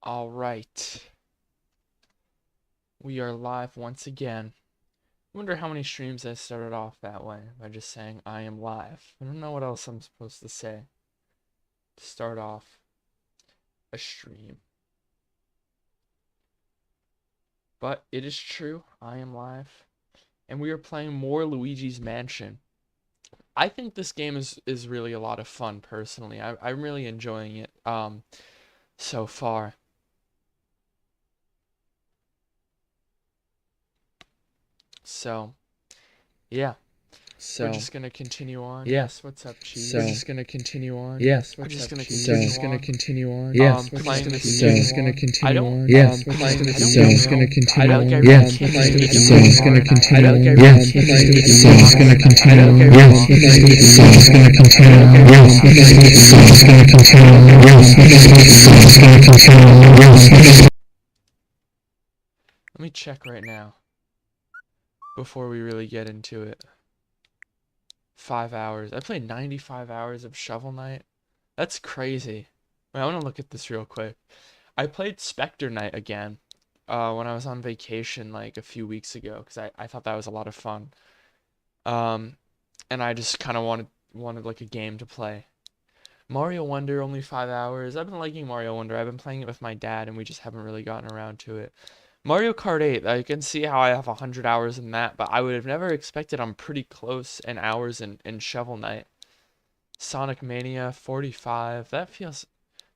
All right. We are live once again. I wonder how many streams I started off that way by just saying I am live. I don't know what else I'm supposed to say to start off a stream. But it is true, I am live. And we are playing more Luigi's Mansion. I think this game is really a lot of fun personally. I'm really enjoying it so far. So, yeah. We're just gonna continue on. Yes, what's up, Cheese? We're just gonna continue on. Yes, what's up, Cheese? We're just gonna continue on. Yes, playing this game. Just gonna continue on. Yes, playing this game. Just gonna continue on. Yes, playing this game. Just gonna continue on. Yes, playing this game. Just gonna continue on. Yes, playing this game. Just gonna continue on. Yes, playing this game. Just gonna continue on. Yes, playing this game. Just gonna continue on. Yes. Let me check right now before we really get into it. 5 hours. I played 95 hours of Shovel Knight. That's crazy. Wait, I want to look at this real quick. I played Spectre Knight again when I was on vacation like a few weeks ago because I thought that was a lot of fun. And I just kind of wanted like a game to play. Mario Wonder, only 5 hours. I've been liking Mario Wonder. I've been playing it with my dad and we just haven't really gotten around to it. Mario Kart 8, I can see how I have 100 hours in that, but I would have never expected I'm pretty close in hours in Shovel Knight. Sonic Mania, 45, that feels,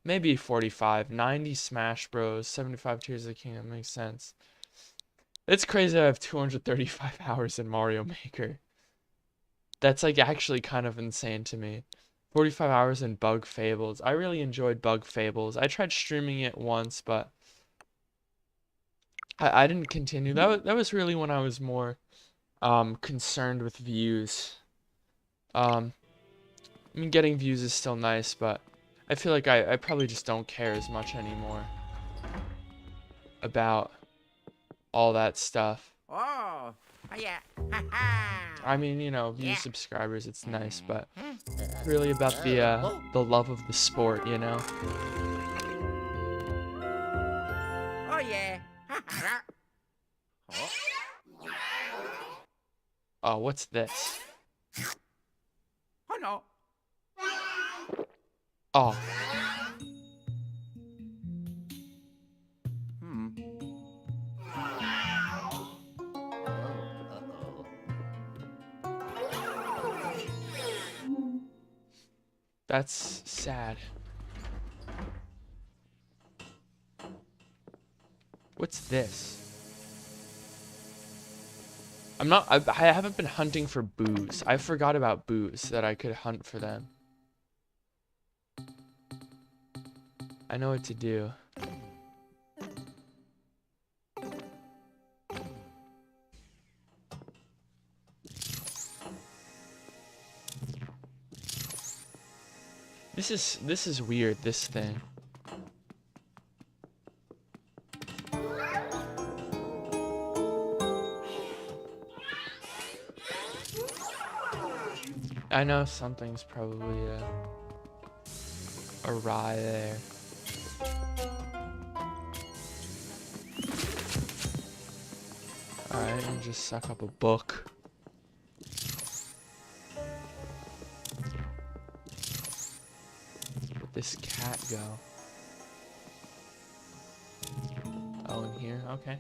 maybe 45, 90 Smash Bros, 75 Tears of the Kingdom, makes sense. It's crazy I have 235 hours in Mario Maker. That's like actually kind of insane to me. 45 hours in Bug Fables. I really enjoyed Bug Fables. I tried streaming it once, but I didn't continue. That was really when I was more concerned with views. I mean, getting views is still nice, but I feel like I probably just don't care as much anymore about all that stuff. Oh, yeah. I mean, you know, views, subscribers, it's nice, but really about the love of the sport, you know? Oh, yeah. Oh, what's this? Oh, no. Oh. That's sad. What's this? I haven't been hunting for boos. I forgot about boos, that I could hunt for them. I know what to do. This is weird, this thing. I know something's probably awry there. Alright, and just suck up a book. Where'd this cat go? Oh, in here? Okay.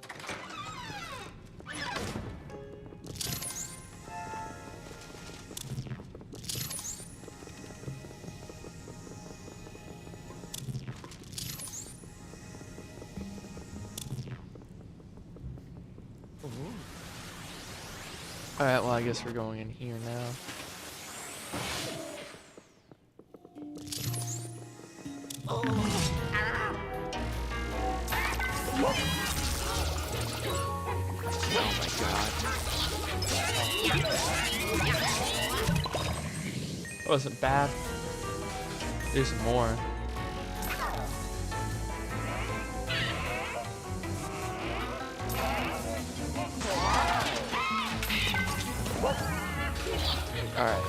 Alright, well I guess we're going in here now. Oh my god. That wasn't bad. There's more. Alright.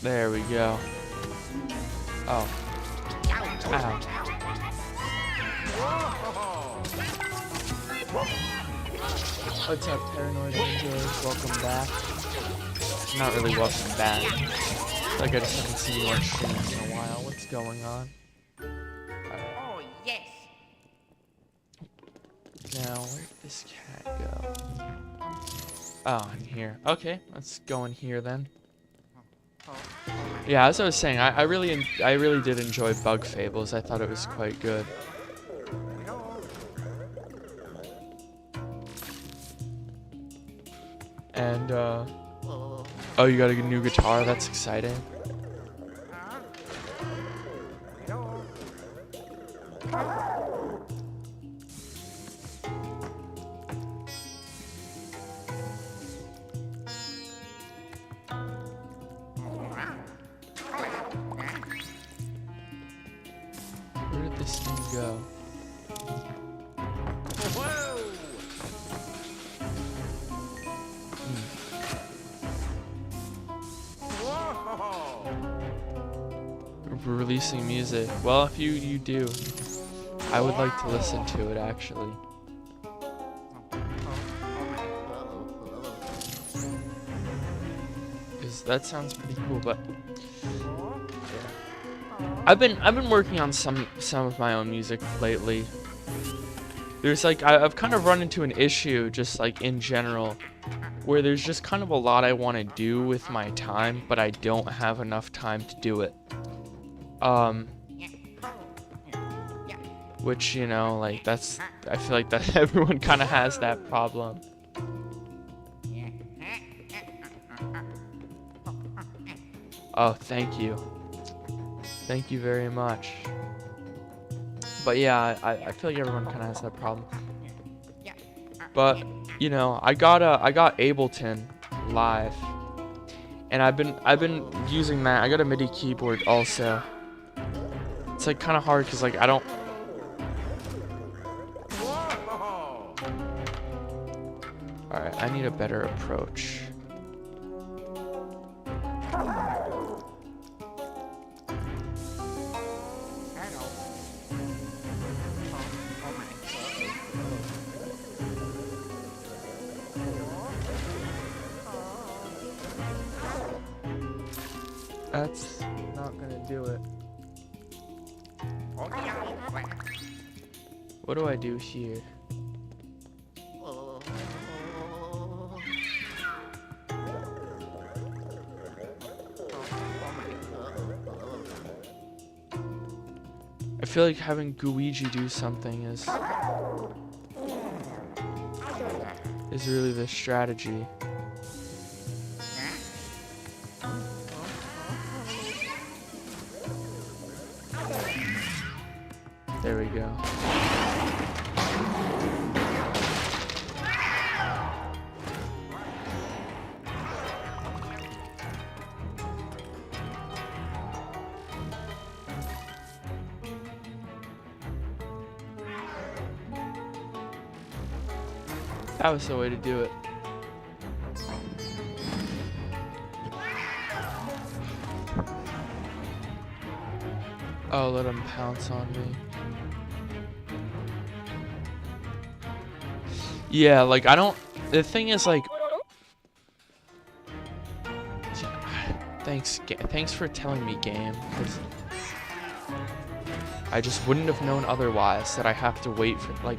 There we go. Oh. Ow. What's up, Paranoid Ninjas? Welcome back. Not really welcome back. Like I just haven't seen you on streams in a while. What's going on? Oh, yes. Now, where'd this cat go? Oh, in here. Okay, let's go in here then. Yeah, as I was saying, I really did enjoy Bug Fables. I thought it was quite good. And oh, you got a new guitar. That's exciting. Where did this thing go? We're releasing music. Well, if you do, I would like to listen to it actually. Cause that sounds pretty cool, but yeah. I've been working on some of my own music lately. There's like I've kind of run into an issue just like in general where there's just kind of a lot I want to do with my time, but I don't have enough time to do it. Which, you know, like that's, I feel like that everyone kind of has that problem. Oh, thank you. Thank you very much. But yeah, I feel like everyone kind of has that problem. But, you know, I got Ableton Live. And I've been using that. I got a MIDI keyboard also. It's like kind of hard cuz like I don't All right, I need a better approach. That's not gonna do it. What do I do here? I feel like having Luigi do something is really the strategy. There we go. That was the way to do it. Oh, let him pounce on me. Yeah, like I don't. The thing is, like, thanks for telling me, game, because I just wouldn't have known otherwise that I have to wait for like.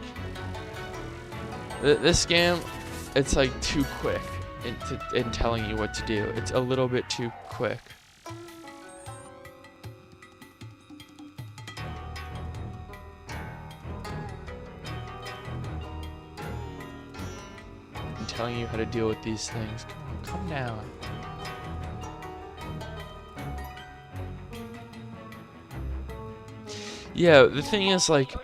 This game, it's like too quick in telling you what to do. It's a little bit too quick. I'm telling you how to deal with these things. Come on, come down. Yeah, the thing is, like,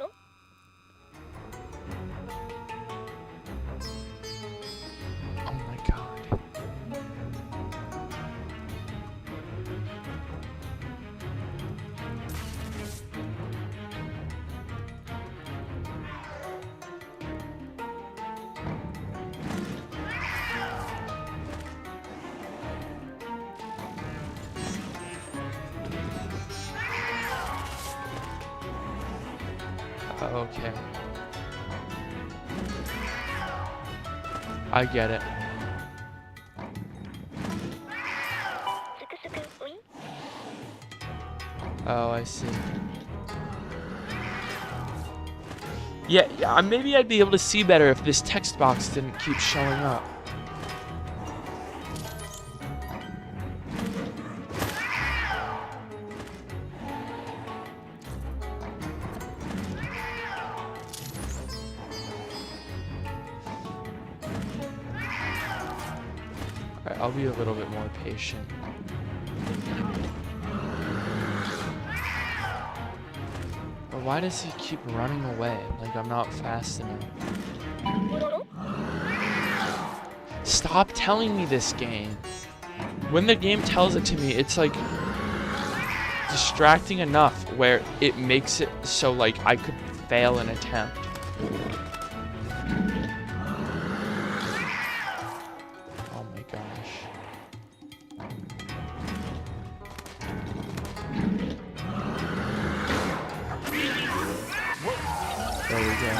Okay. I get it. Oh, I see. Yeah, maybe I'd be able to see better if this text box didn't keep showing up. Alright, I'll be a little bit more patient. But why does he keep running away? Like I'm not fast enough. Stop telling me this game. When the game tells it to me, it's like distracting enough where it makes it so like I could fail an attempt. Oh my gosh. There we go.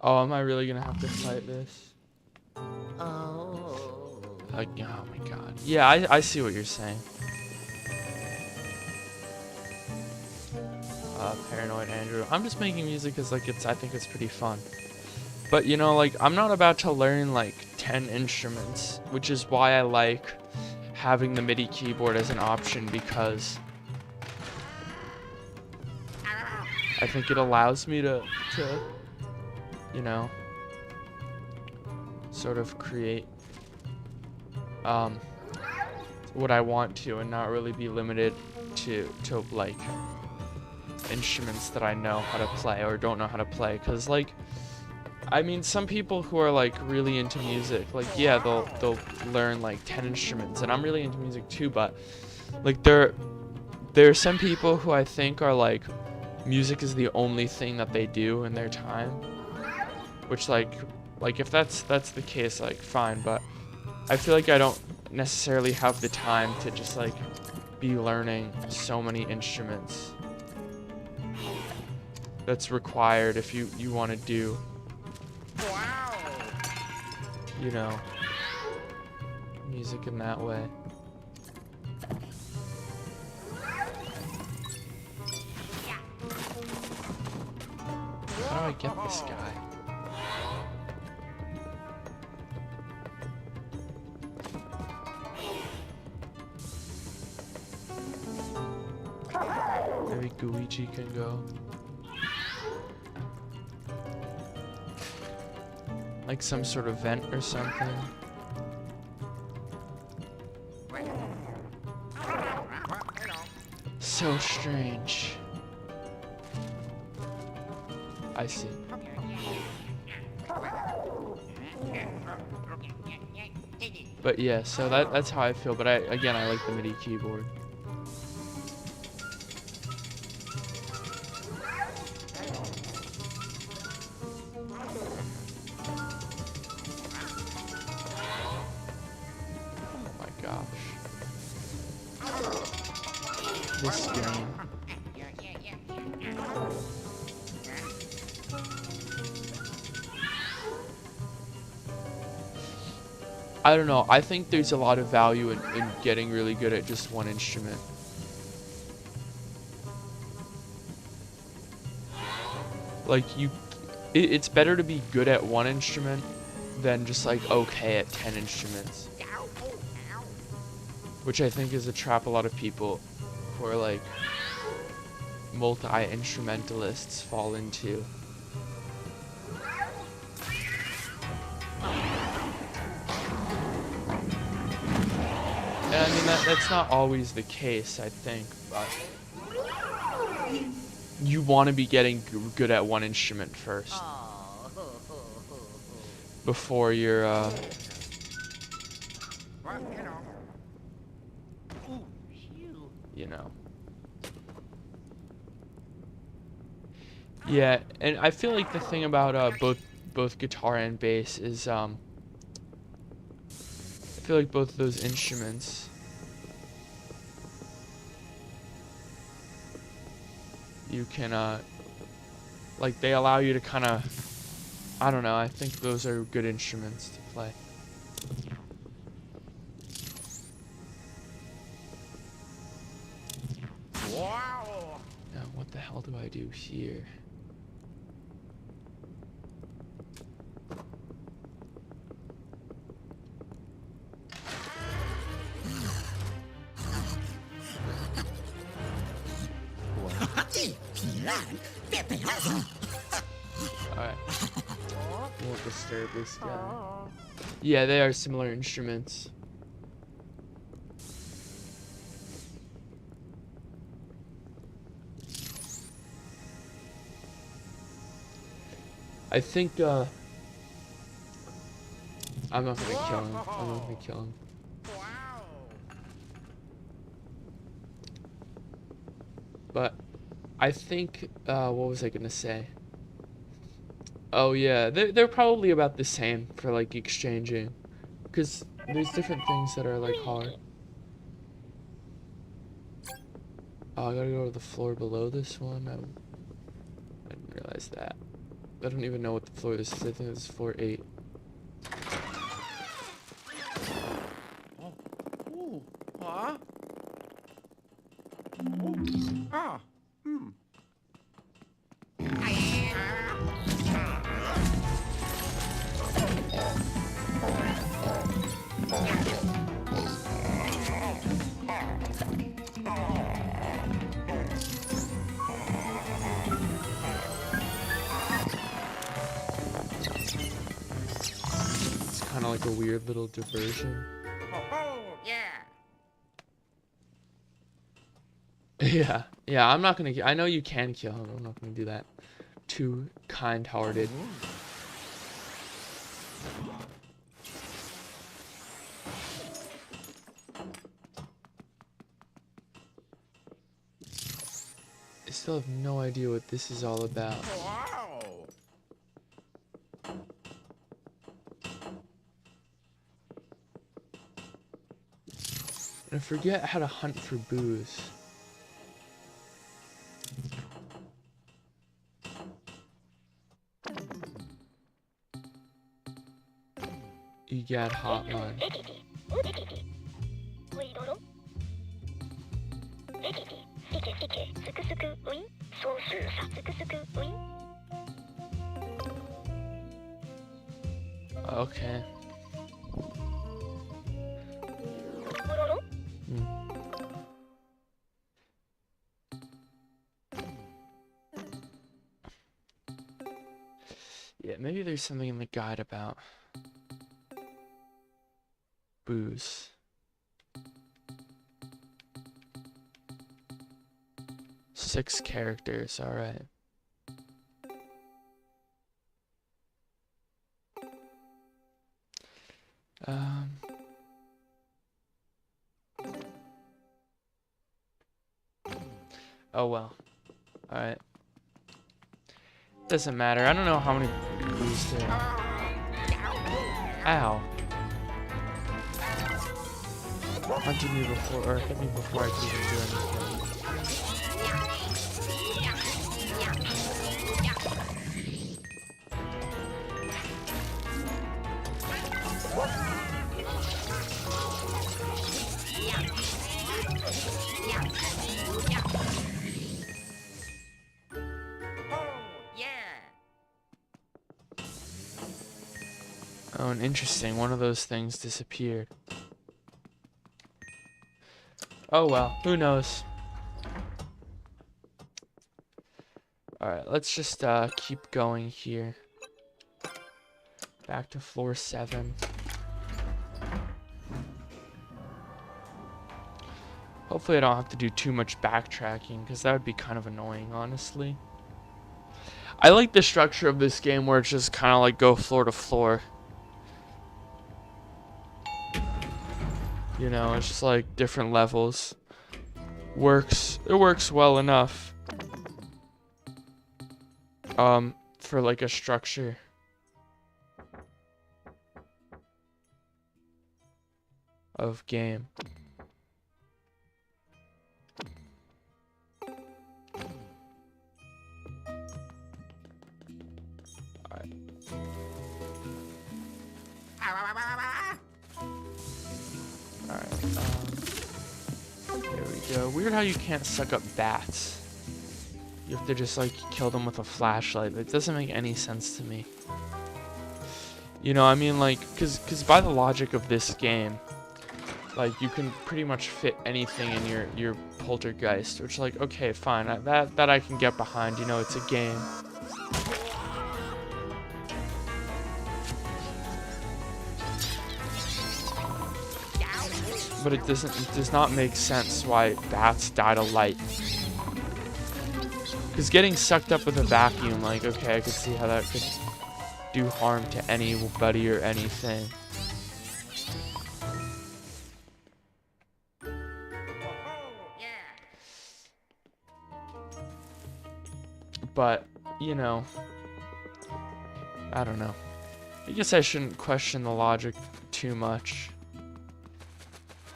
Oh, am I really gonna have to fight this? Oh. Like, oh my god. Yeah, I see what you're saying. Paranoid Andrew. I'm just making music because like I think it's pretty fun. But you know, like I'm not about to learn like 10 instruments, which is why I like having the MIDI keyboard as an option, because I think it allows me to you know, sort of create what I want to and not really be limited to like instruments that I know how to play or don't know how to play. Because like I mean, some people who are like really into music, like yeah, they'll learn like 10 instruments, and I'm really into music too, but like there are some people who I think are like music is the only thing that they do in their time, which like if that's the case, like fine, but I feel like I don't necessarily have the time to just like be learning so many instruments that's required if you want to do, you know, music in that way. How do I get this guy? Maybe Luigi can go. Like some sort of vent or something. So strange. I see. But yeah, so that's how I feel. But again, I like the MIDI keyboard. This game. I don't know. I think there's a lot of value in getting really good at just one instrument. Like it's better to be good at one instrument than just like okay at 10 instruments. Which I think is a trap a lot of people who are like multi-instrumentalists fall into. And I mean that's not always the case, I think, but you want to be getting good at one instrument first before you're you know. Yeah, and I feel like the thing about both guitar and bass is I feel like both of those instruments, you can like they allow you to kind of, I don't know, I think those are good instruments to play. Wow. Now what the hell do I do here? Alright. Won't disturb this guy. Yeah, they are similar instruments. I think I'm not gonna kill him. I'm not gonna kill him. Wow. But I think what was I gonna say? Oh yeah, they're probably about the same for like exchanging, because there's different things that are like hard. Oh, I gotta go to the floor below this one. I didn't realize that. I don't even know what the floor is. I think it's floor 8. Ooh. Huh? Ah. Hmm. It's kind of like a weird little diversion. Oh, yeah. Yeah, yeah. I'm not gonna. I know you can kill him. I'm not gonna do that. Too kind-hearted. I still have no idea what this is all about. Wow. And I forget how to hunt for booze. EGAD hotline. Okay. Yeah, maybe there's something in the guide about booze. Six characters, alright. Oh well. Alright. Doesn't matter. I don't know how many booze there are. Ow. Hunted me before, or hit me before I could even do anything. Oh, and interesting. One of those things disappeared. Oh well, who knows? Alright, let's just keep going here. Back to floor 7. Hopefully I don't have to do too much backtracking, because that would be kind of annoying, honestly. I like the structure of this game where it's just kind of like go floor to floor. You know, it's just like different levels. It works well enough. For like a structure. Of game. Alright. Alright, there we go. Weird how you can't suck up bats. You have to just like kill them with a flashlight. It doesn't make any sense to me. You know, I mean, like, cause by the logic of this game, like, you can pretty much fit anything in your poltergeist, which, like, okay, fine, that I can get behind. You know, it's a game. But it does not make sense why bats die to light. Because getting sucked up with a vacuum, like, okay, I could see how that could do harm to anybody or anything. But, you know, I don't know. I guess I shouldn't question the logic too much.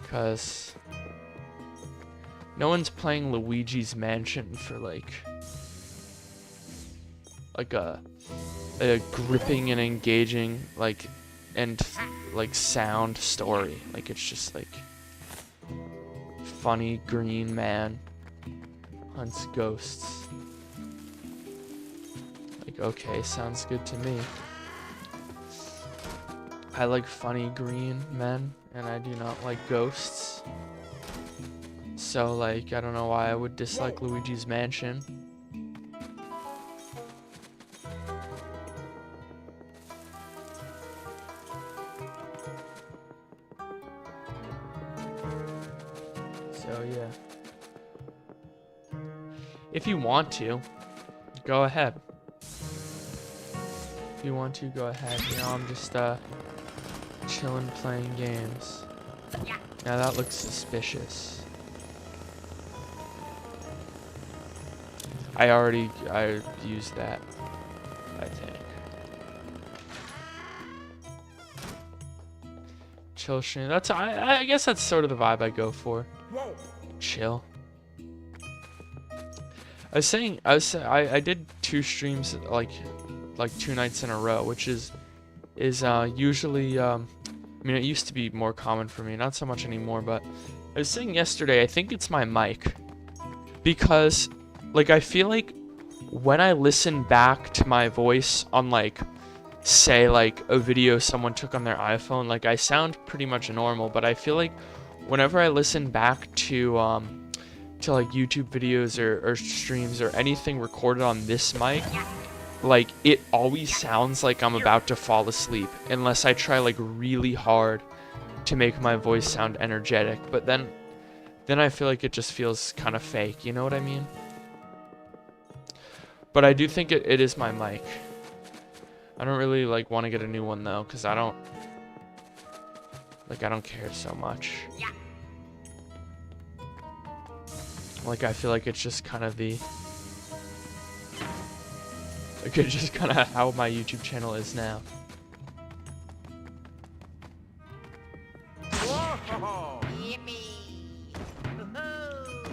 Because no one's playing Luigi's Mansion for like a gripping and engaging and sound story. Like, it's just like funny green man hunts ghosts. Like, okay, sounds good to me. I like funny green men, and I do not like ghosts. So, like, I don't know why I would dislike Luigi's Mansion. So, yeah. If you want to, go ahead. If you want to, go ahead. You know, I'm just, chilling playing games. Now that looks suspicious. I used that, I think. Chill stream. That's I guess that's sort of the vibe I go for. Chill. I did 2 streams like 2 nights in a row, which is usually I mean, it used to be more common for me, not so much anymore, but I was saying yesterday, I think it's my mic. Because, like, I feel like when I listen back to my voice on, like, say, like, a video someone took on their iPhone, like, I sound pretty much normal, but I feel like whenever I listen back to like, YouTube videos or streams or anything recorded on this mic, like, it always sounds like I'm about to fall asleep, unless I try, like, really hard to make my voice sound energetic. But then I feel like it just feels kind of fake, you know what I mean? But I do think it is my mic. I don't really, like, want to get a new one, though, because I don't care so much. Like, I feel like it's just kind of it's just kind of how my YouTube channel is now.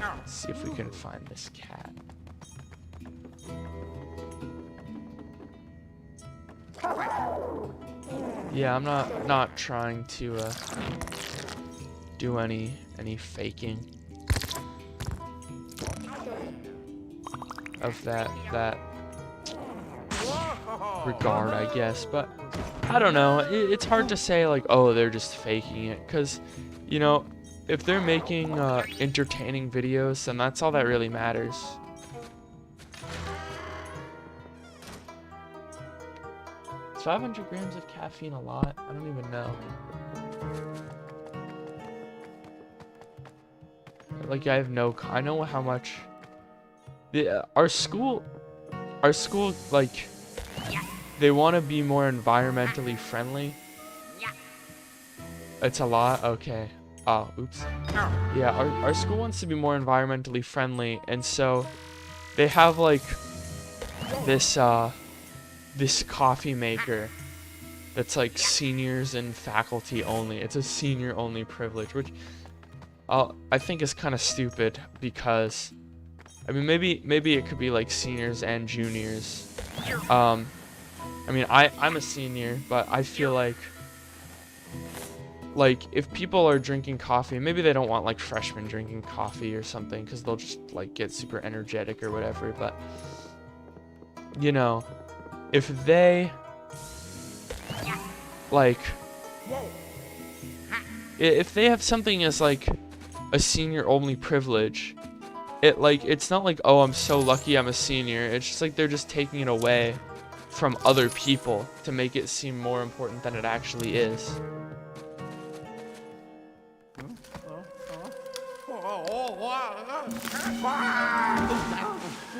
Let's see if we can find this cat. Yeah, I'm not trying to do any faking of that regard, I guess, but I don't know. It's hard to say, like, oh, they're just faking it, because, you know, if they're making entertaining videos, then that's all that really matters. Is 500 grams of caffeine a lot? I don't even know. Like, I know how much our school, like, they want to be more environmentally friendly. It's a lot? Okay. Oh, oops. Yeah, our school wants to be more environmentally friendly, and so they have, like, this coffee maker that's like seniors and faculty only. It's a senior only privilege, which I think is kind of stupid because I mean maybe it could be like seniors and juniors. I mean I'm a senior, but I feel like if people are drinking coffee, maybe they don't want like freshmen drinking coffee or something because they'll just like get super energetic or whatever, but you know, if they like if they have something as like a senior only privilege, it's not like, oh, I'm so lucky I'm a senior. It's just like they're just taking it away from other people to make it seem more important than it actually is.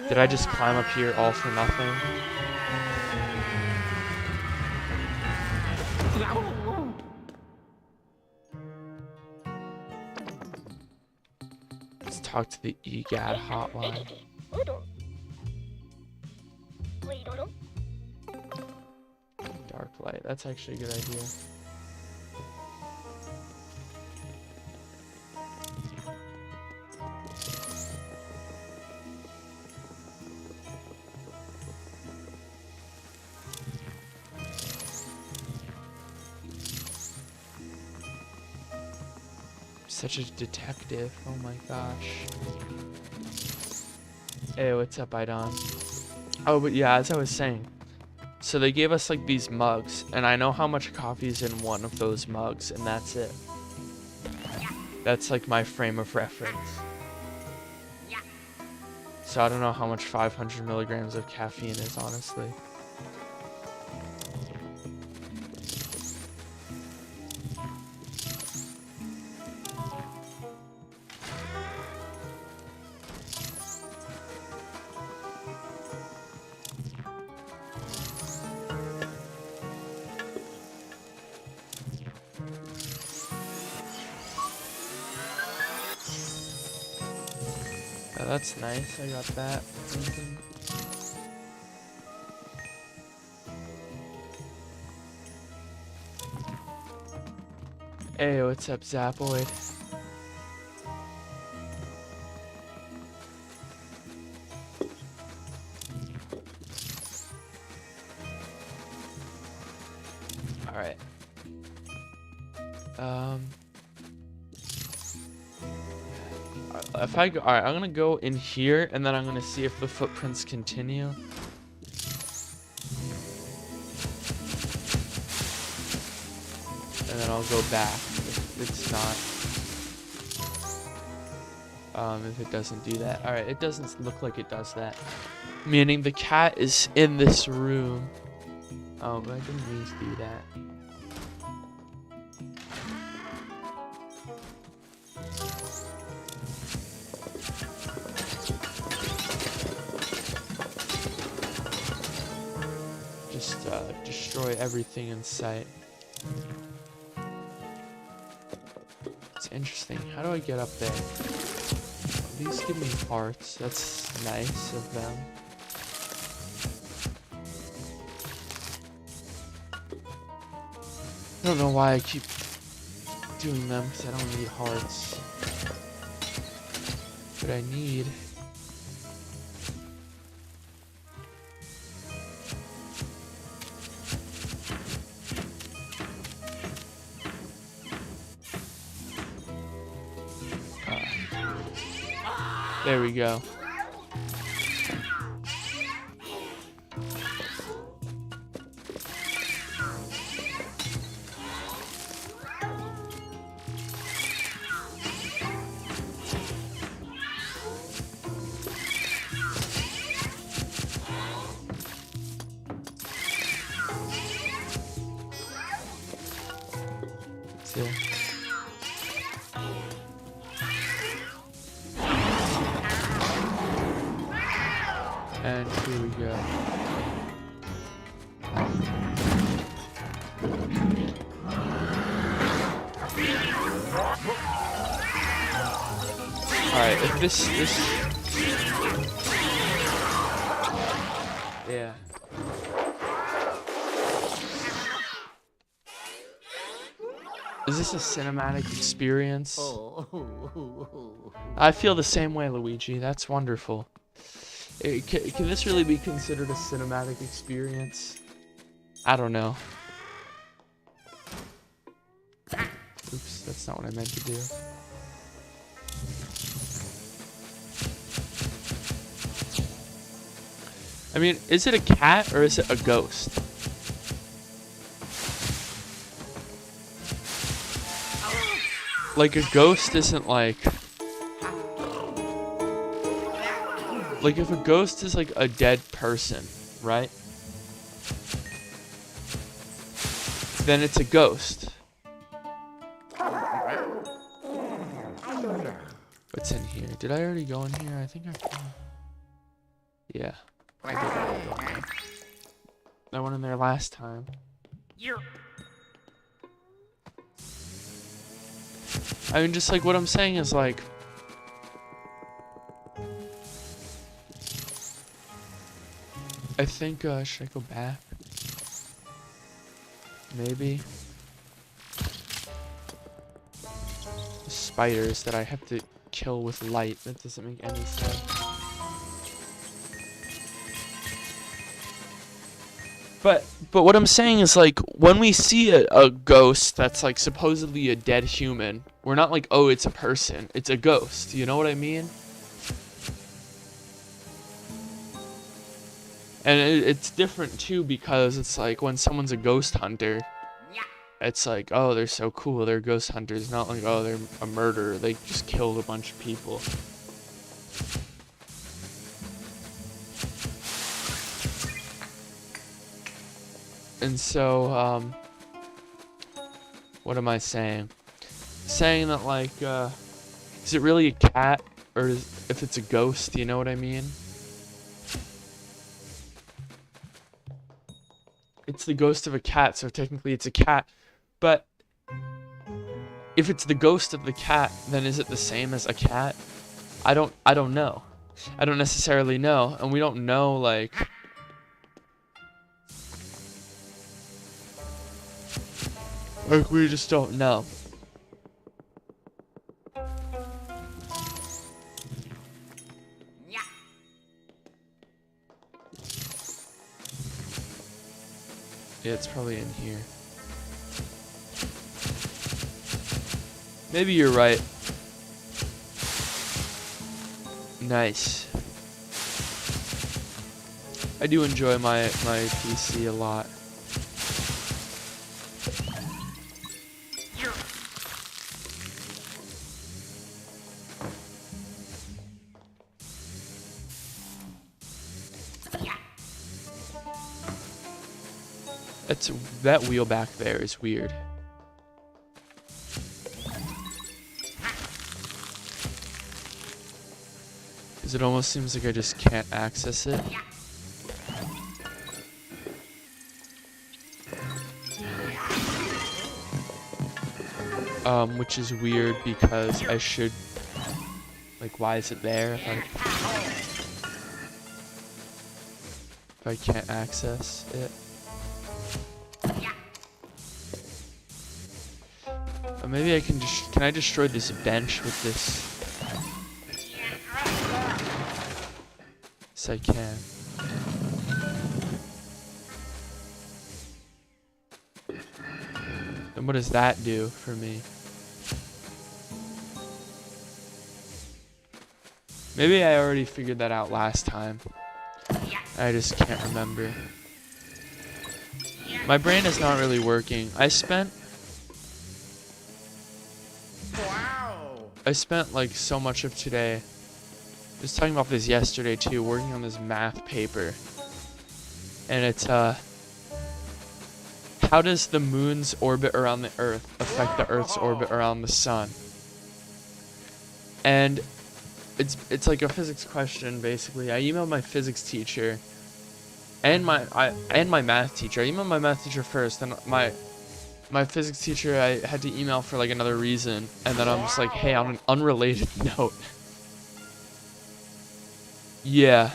Did I just climb up here all for nothing? Let's talk to the EGAD hotline. Dark light, that's actually a good idea. Such a detective, oh my gosh. Hey, what's up, Idon? Oh, but yeah, as I was saying, so they gave us like these mugs, and I know how much coffee is in one of those mugs, and that's it. That's like my frame of reference. So I don't know how much 500 milligrams of caffeine is, honestly. That's nice, I got that. Hey, what's up, Zapoid? Alright. If I go, alright, I'm gonna go in here and then I'm gonna see if the footprints continue. And then I'll go back if it's not. If it doesn't do that. Alright, it doesn't look like it does that. Meaning the cat is in this room. Oh, but I didn't mean to do that. Destroy everything in sight. It's interesting. How do I get up there? These give me hearts. That's nice of them. I don't know why I keep doing them because I don't need hearts. But I need... There we go. That's it. And here we go. Alright, if this... Yeah, Is this a cinematic experience? Oh. I feel the same way, Luigi. That's wonderful. Can this really be considered a cinematic experience? I don't know. Oops, that's not what I meant to do. I mean, is it a cat or is it a ghost? Like, a ghost isn't like... Like, if a ghost is like a dead person, right? Then it's a ghost. What's in here? Did I already go in here? I think I... Yeah. I went in there last time. I mean, just like what I'm saying is like... I think, should I go back? Maybe. The spiders that I have to kill with light. That doesn't make any sense. But what I'm saying is, like, when we see a ghost that's like supposedly a dead human, we're not like, oh, it's a person. It's a ghost. You know what I mean? And it's different too, because it's like when someone's a ghost hunter, it's like, oh, they're so cool, they're ghost hunters, not like, oh, they're a murderer, they just killed a bunch of people. And so, what am I saying? Saying that, like, is it really a cat, or if it's a ghost, you know what I mean? It's the ghost of a cat, so technically it's a cat. But if it's the ghost of the cat, then is it the same as a cat? I don't know. I don't necessarily know, and we don't know, like... Like, we just don't know. Yeah, it's probably in here. Maybe you're right. Nice. I do enjoy my PC a lot. That wheel back there is weird. Because it almost seems like I just can't access it. Which is weird because I should... Like, why is it there if I can't access it? Maybe I can just... Can I destroy this bench with this? Yes, I can. And what does that do for me? Maybe I already figured that out last time. I just can't remember. My brain is not really working. I spent like so much of today, I was talking about this yesterday too, working on this math paper. And it's how does the moon's orbit around the Earth affect the Earth's orbit around the sun? And it's like a physics question basically. I emailed my physics teacher and my math teacher. I emailed my math teacher first, and my physics teacher I had to email for like another reason, and then I'm just like, hey, on an unrelated note. Yeah,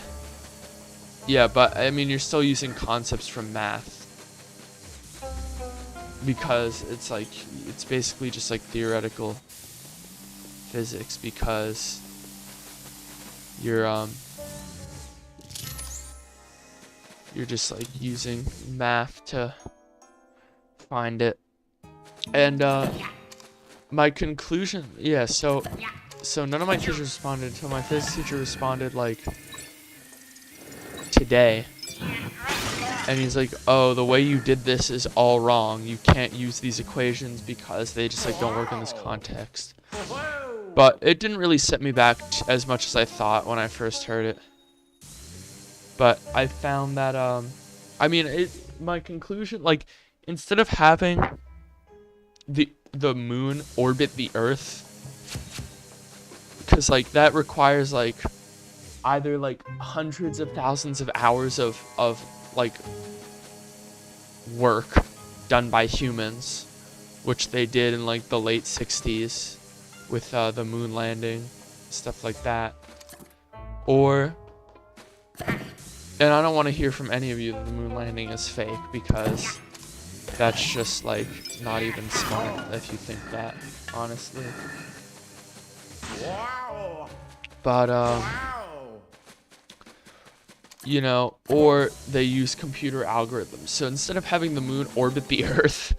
but I mean, you're still using concepts from math. because it's basically just like theoretical physics, because you're just like using math to find it. And my conclusion, yeah, so none of my teachers responded until my physics teacher responded like today. And he's like, oh, the way you did this is all wrong. You can't use these equations because they just like don't work in this context. But it didn't really set me back as much as I thought when I first heard it. But I found that, I mean, my conclusion, like, instead of having the moon orbit the Earth, because, like, that requires, like, either, like, hundreds of thousands of hours of like, work done by humans, which they did in, like, the late 60s with the moon landing, stuff like that. Or, and I don't want to hear from any of you that the moon landing is fake, because that's just, like, not even smart if you think that, honestly. But, you know, or they use computer algorithms. So instead of having the moon orbit the Earth,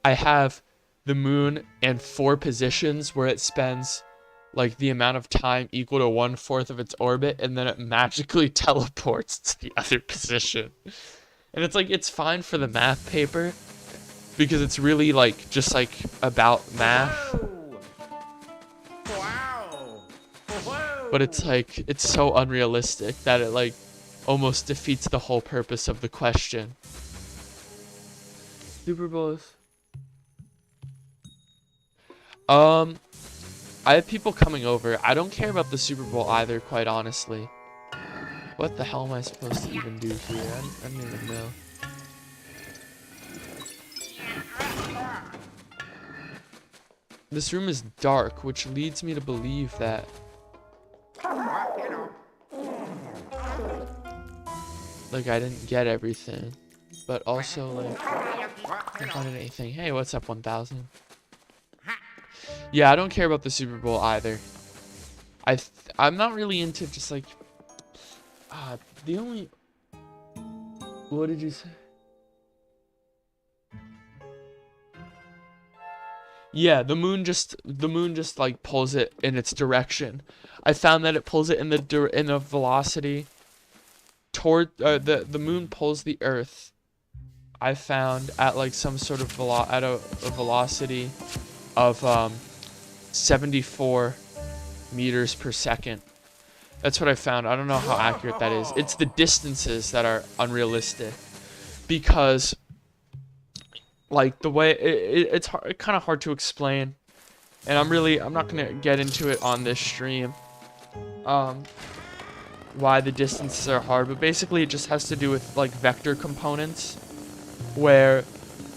I have the moon in 4 positions where it spends like the amount of time equal to 1/4 of its orbit, and then it magically teleports to the other position. And it's like, it's fine for the math paper because it's really like just like about math. But it's like, it's so unrealistic that it like almost defeats the whole purpose of the question. Super Bowls. I have people coming over. I don't care about the Super Bowl either, quite honestly. What the hell am I supposed to even do here? I don't even know. This room is dark, which leads me to believe that like I didn't get everything, but also like I can't find anything. Hey, what's up, 1000? Yeah, I don't care about the Super Bowl either. I'm not really into just like the only. What did you say? Yeah, the moon just like pulls it in its direction. I found that it pulls it in the velocity toward the moon pulls the Earth. I found at like some sort of a velocity of 74 meters per second. That's what I found. I don't know how accurate that is. It's the distances that are unrealistic, because like the way it's kind of hard to explain, and I'm not gonna get into it on this stream. Why the distances are hard, but basically it just has to do with like vector components, where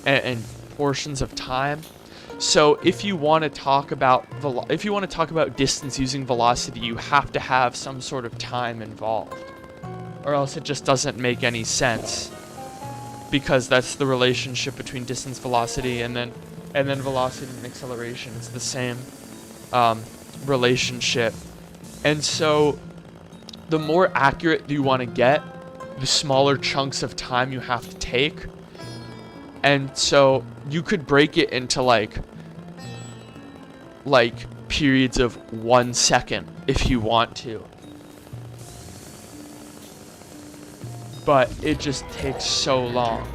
and portions of time. So if you want to talk about distance using velocity, you have to have some sort of time involved, or else it just doesn't make any sense, because that's the relationship between distance, velocity, and then velocity and acceleration. It's the same relationship. And so the more accurate you want to get, the smaller chunks of time you have to take. And so you could break it into like periods of 1 second if you want to. But it just takes so long.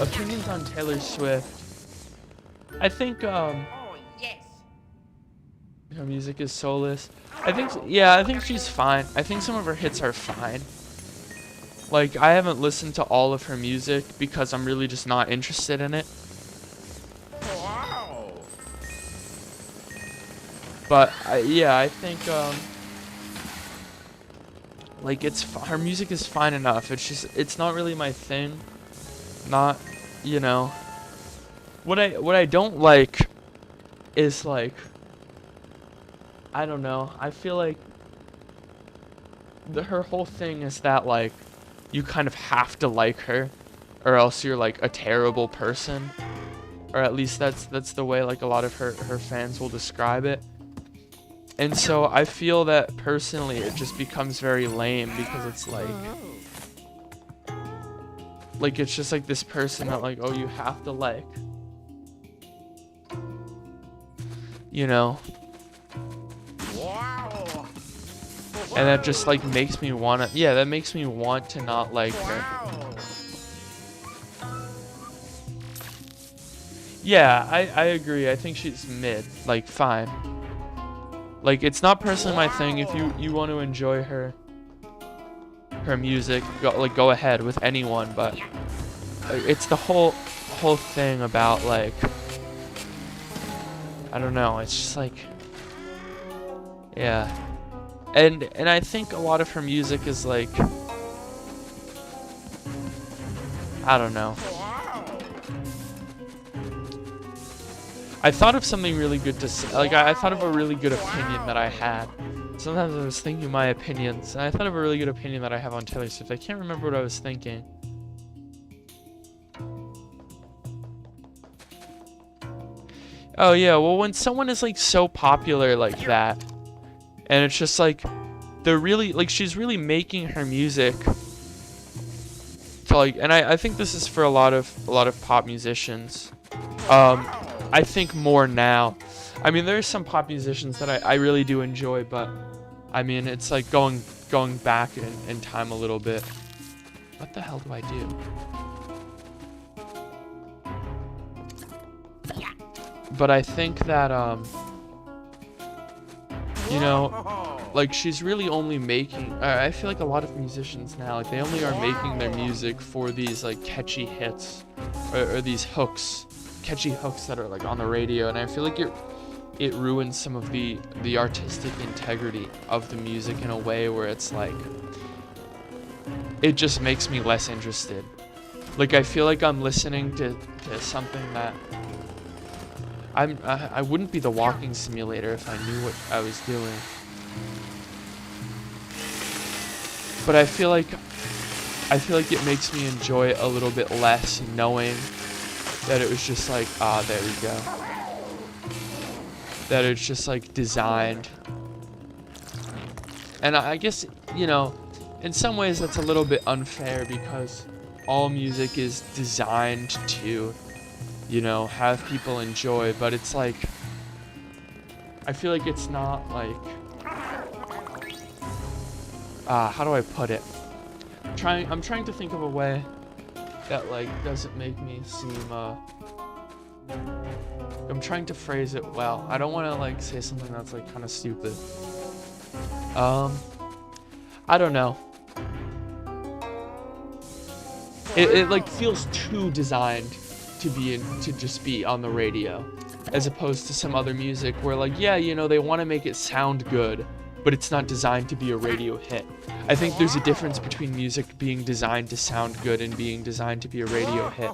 Opinions on Taylor Swift. I think her music is soulless. I think she's fine. I think some of her hits are fine. Like, I haven't listened to all of her music because I'm really just not interested in it. But yeah, I think Like, her music is fine enough. It's just, it's not really my thing. Not, you know. What I don't like is, like, I don't know. I feel like her whole thing is that, like, you kind of have to like her, or else you're, like, a terrible person. Or at least that's the way, like, a lot of her fans will describe it. And so I feel that personally it just becomes very lame, because it's like it's just like this person that, like, oh, you have to like, you know. And that just, like, makes me wanna, yeah, that makes me want to not like her. Yeah, I agree. I think she's mid, like, fine. Like, it's not personally my thing. If you want to enjoy her music, go ahead with anyone, but it's the whole thing about, like, I don't know, it's just like, yeah. And I think a lot of her music is, like, I don't know. I thought of something really good to say. Like, I thought of a really good opinion that I had. Sometimes I was thinking my opinions, and I thought of a really good opinion that I have on Taylor Swift. I can't remember what I was thinking. Oh yeah, well, when someone is, like, so popular like that, and it's just like, they're really, like, she's really making her music to, like, and I think this is for a lot of pop musicians. I think more now. I mean, there's some pop musicians that I really do enjoy, but I mean, it's like going back in time a little bit. What the hell do I do? But I think that you know, like, she's really only making, I feel like a lot of musicians now, like, they only are making their music for these, like, catchy hits, or these hooks, catchy hooks that are, like, on the radio, and I feel like it ruins some of the artistic integrity of the music in a way where it's like, it just makes me less interested. Like, I feel like I'm listening to something that I wouldn't be the walking simulator if I knew what I was doing. But I feel like it makes me enjoy it a little bit less, knowing that it was just like, there we go. That it's just, like, designed. And I guess, you know, in some ways that's a little bit unfair, because all music is designed to, you know, have people enjoy, but it's like, I feel like it's not like, how do I put it? I'm trying to think of a way that, like, doesn't make me seem, I'm trying to phrase it well. I don't want to, like, say something that's, like, kind of stupid. I don't know. It like feels too designed to just be on the radio, as opposed to some other music where, like, yeah, you know, they want to make it sound good, but it's not designed to be a radio hit. I think there's a difference between music being designed to sound good and being designed to be a radio hit.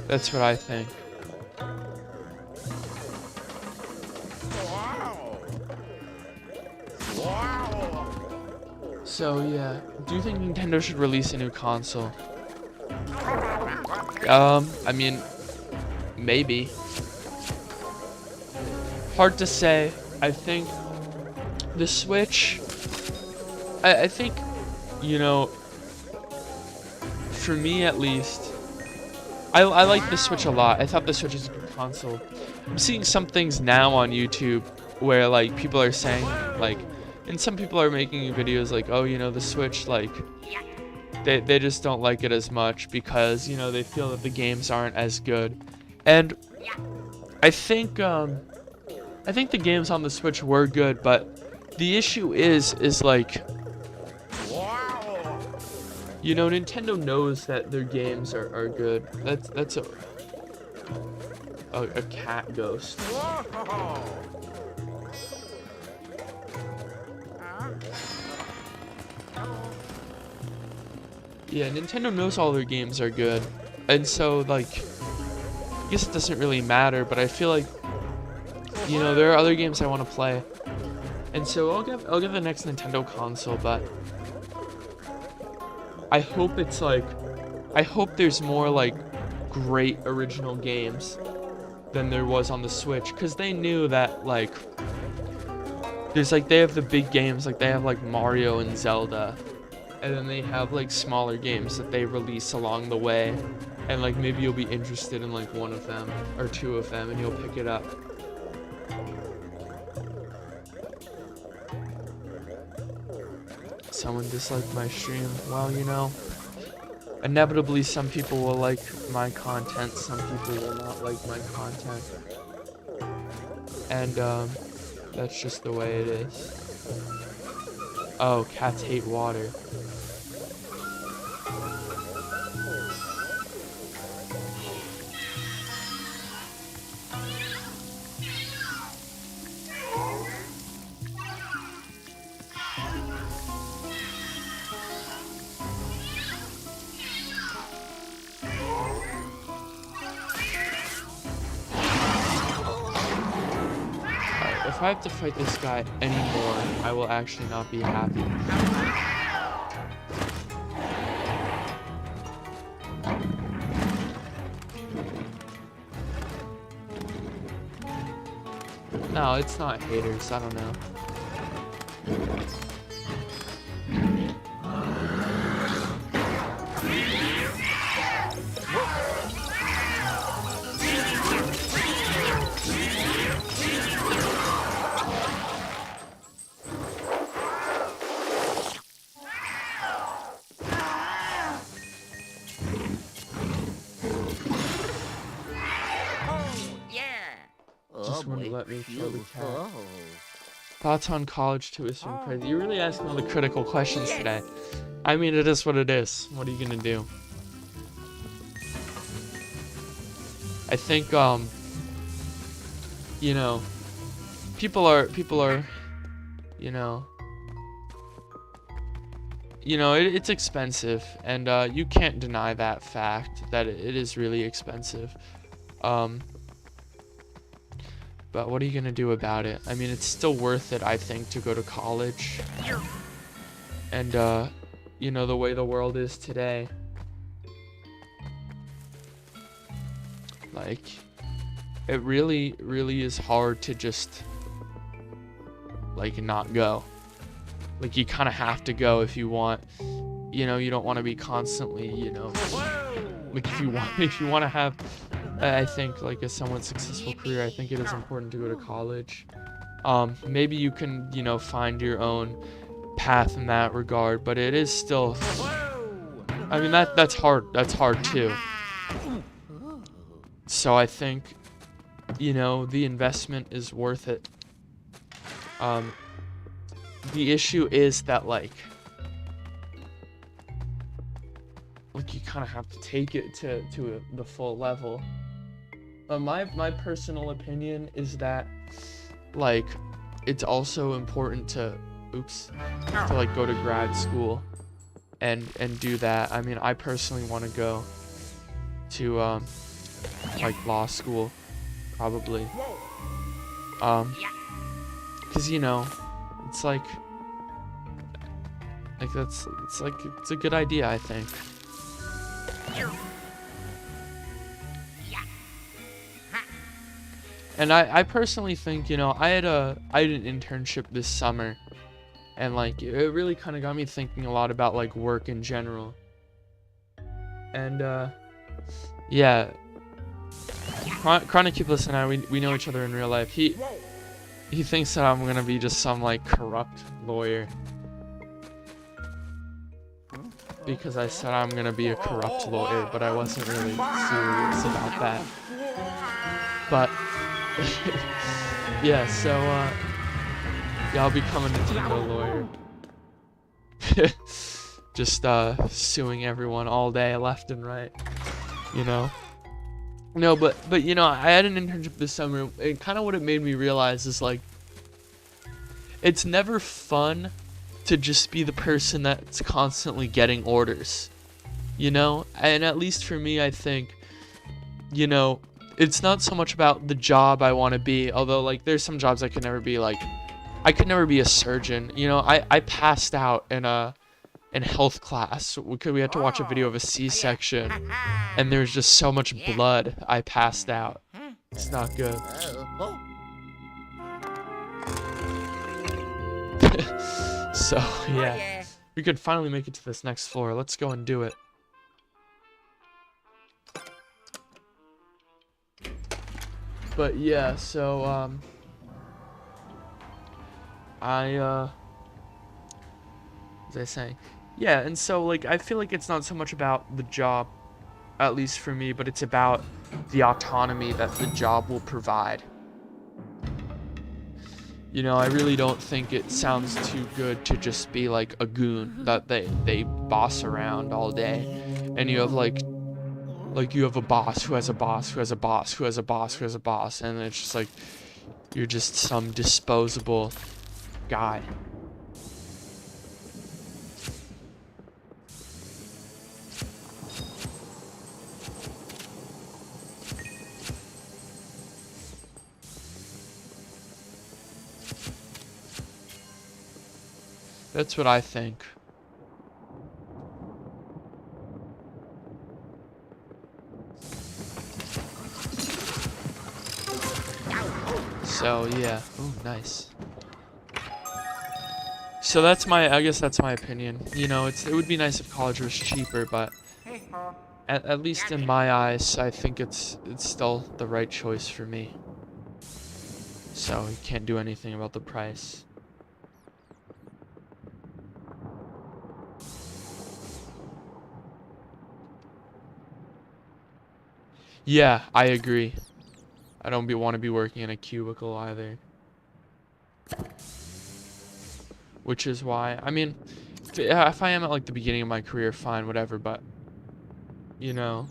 That's what I think. So yeah, do you think Nintendo should release a new console? I mean, maybe. Hard to say. I think the Switch, I think, you know, for me at least, I like the Switch a lot. I thought the Switch is a good console. I'm seeing some things now on YouTube where, like, people are saying, like, and some people are making videos like, oh, you know, the Switch, like, they just don't like it as much because, you know, they feel that the games aren't as good. And I think I think the games on the Switch were good, but the issue is like, you know, Nintendo knows that their games are good. That's a cat ghost. Yeah, Nintendo knows all their games are good, and so like, I guess it doesn't really matter. But I feel like, you know, there are other games I want to play, and so I'll get the next Nintendo console. But I hope it's like, I hope there's more like great original games than there was on the Switch, because they knew that like, there's like, they have the big games, like they have like Mario and Zelda. And then they have like smaller games that they release along the way, and like maybe you'll be interested in like one of them or two of them, and you'll pick it up. Someone disliked my stream. Well, you know, inevitably some people will like my content, some people will not like my content, and that's just the way it is. Oh, cats hate water. If I have to fight this guy anymore, I will actually not be happy. No, it's not haters, I don't know. Just wanted to let me throw the cat. Thoughts on college tuition crazy? You're really asking all the critical questions today. I mean, it is what it is. What are you gonna do? I think, you know, people are, it's expensive, and you can't deny that fact that it is really expensive. But what are you gonna do about it? I mean, it's still worth it, I think, to go to college. And, you know, the way the world is today. Like, it really, really is hard to just, like, not go. Like, you kind of have to go if you want, you know, you don't want to be constantly, you know, like, if you want to have, I think, like, a somewhat successful career, I think it is important to go to college. Maybe you can, you know, find your own path in that regard, but it is still, I mean, that's hard too. So I think, you know, the investment is worth it. The issue is that, like you kind of have to take it to the full level. My personal opinion is that, like, it's also important to like go to grad school and do that. I mean, I personally want to go to like law school, probably, because, you know, it's like it's a good idea, I think. And I personally think, you know, I had an internship this summer, and like it really kind of got me thinking a lot about like work in general. And yeah, Chronicubus and I, we know each other in real life. He thinks that I'm gonna be just some like corrupt lawyer because I said I'm gonna be a corrupt lawyer, but I wasn't really serious about that. But Yeah, so yeah, I'll be coming to no lawyer. Just suing everyone all day, left and right. You know. No, but you know, I had an internship this summer, and kind of what it made me realize is like, it's never fun to just be the person that's constantly getting orders, you know? And at least for me, I think, you know, it's not so much about the job I want to be, although like there's some jobs I could never be. Like, I could never be a surgeon, you know. I passed out in health class because we had to watch a video of a C-section, and there's just so much blood. I passed out. It's not good. So yeah, we could finally make it to this next floor. Let's go and do it. But yeah, so what was I saying? Yeah, and so like I feel like it's not so much about the job, at least for me, but it's about the autonomy that the job will provide. You know, I really don't think it sounds too good to just be like a goon that they boss around all day, and you have like you have a boss who has a boss who has a boss who has a boss who has a boss, and it's just like you're just some disposable guy. That's what I think. So yeah, ooh, nice. So that's I guess that's my opinion. You know, it would be nice if college was cheaper, but at least in my eyes, I think it's still the right choice for me. So you can't do anything about the price. Yeah, I agree. I don't want to be working in a cubicle either. Which is why, I mean, if I am at like the beginning of my career, fine, whatever, but, you know,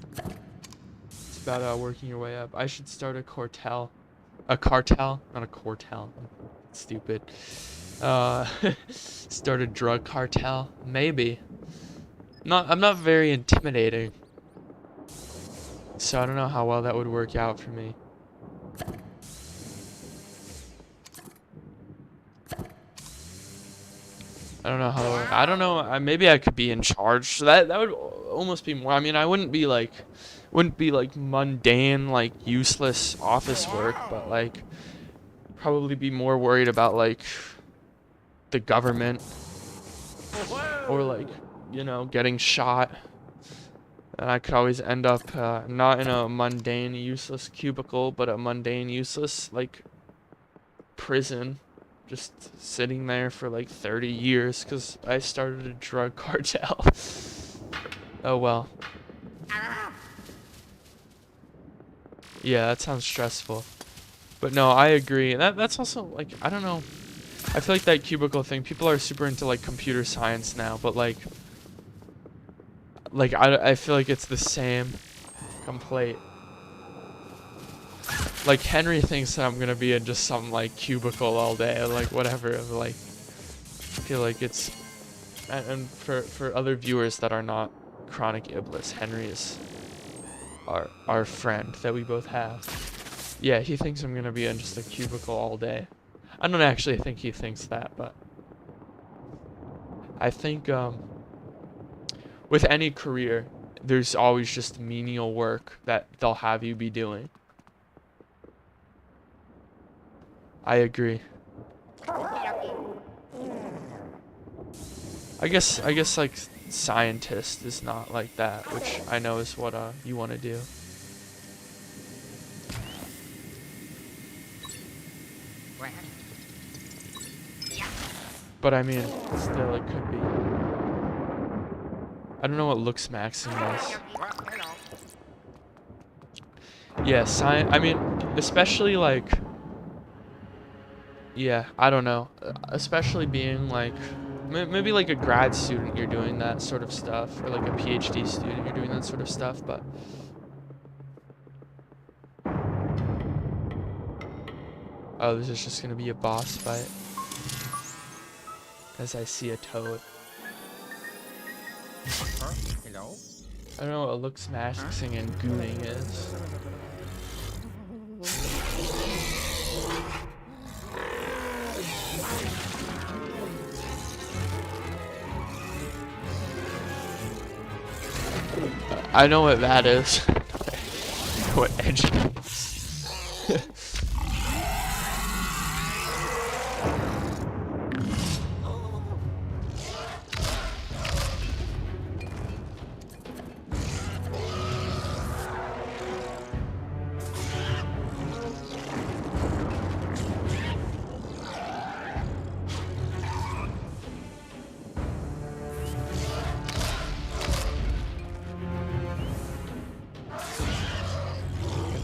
it's about working your way up. I should start a cartel. A cartel? Not a quartel. Stupid. Start a drug cartel? Maybe. I'm not very intimidating. So I don't know how well that would work out for me. I don't know how. I don't know. Maybe I could be in charge. So that would almost be more. I mean, I wouldn't be like mundane, like useless office work, but like probably be more worried about like the government or like, you know, getting shot. And I could always end up not in a mundane, useless cubicle, but a mundane, useless, like, prison. Just sitting there for, like, 30 years because I started a drug cartel. Oh, well. Yeah, that sounds stressful. But no, I agree. That's also, like, I don't know. I feel like that cubicle thing, people are super into, like, computer science now, but, like I feel like it's the same complaint. Like Henry thinks that I'm gonna be in just some like cubicle all day, like whatever. Like I feel like it's, and for other viewers that are not chronic Iblis, Henry is our friend that we both have. Yeah, he thinks I'm gonna be in just a cubicle all day. I don't actually think he thinks that, but I think with any career, there's always just menial work that they'll have you be doing. I agree. I guess like scientist is not like that, which I know is what you want to do. But I mean, still it could be. I don't know what looks maxing is. Yeah, I mean, especially like Yeah, I don't know. Especially being like, maybe like a grad student, you're doing that sort of stuff, or like a PhD student, you're doing that sort of stuff. But oh, this is just gonna be a boss fight. As I see a toad. Huh? Hello? I don't know what looks maxing and gooning is. I know what that is. I know what edge is.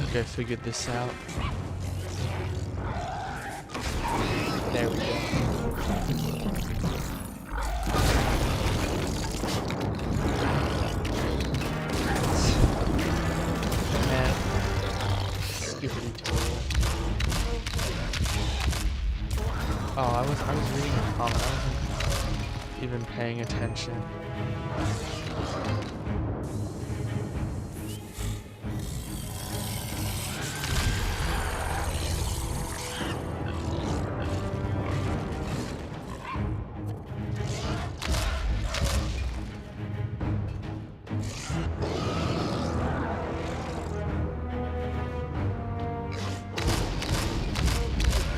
I figured this out. There we go. Man, stupidly total. Oh, I was reading a comment. I wasn't even paying attention.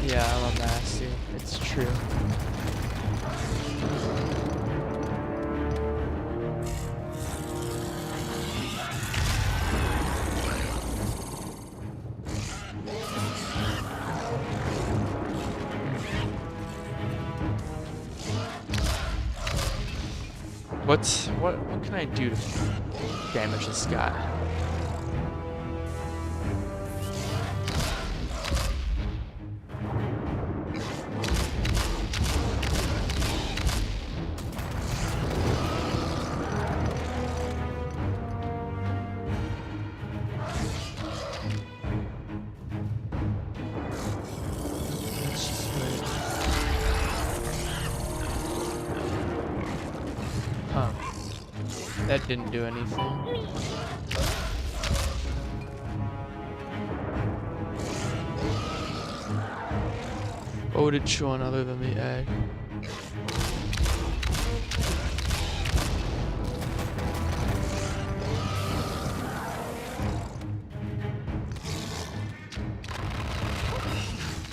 Yeah, I'm a master. It's true. What can I do to damage this guy? Huh. That didn't do anything. What would it chew on other than the egg?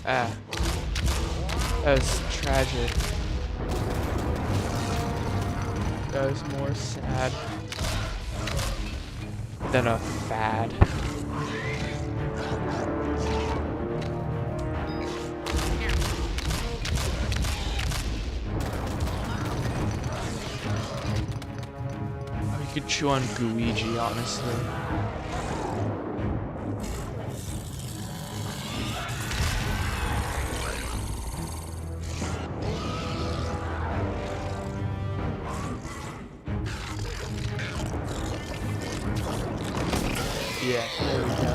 Ah. That was tragic. That was more sad than a fad. Oh, you could chew on Luigi, honestly. Yeah, there we go.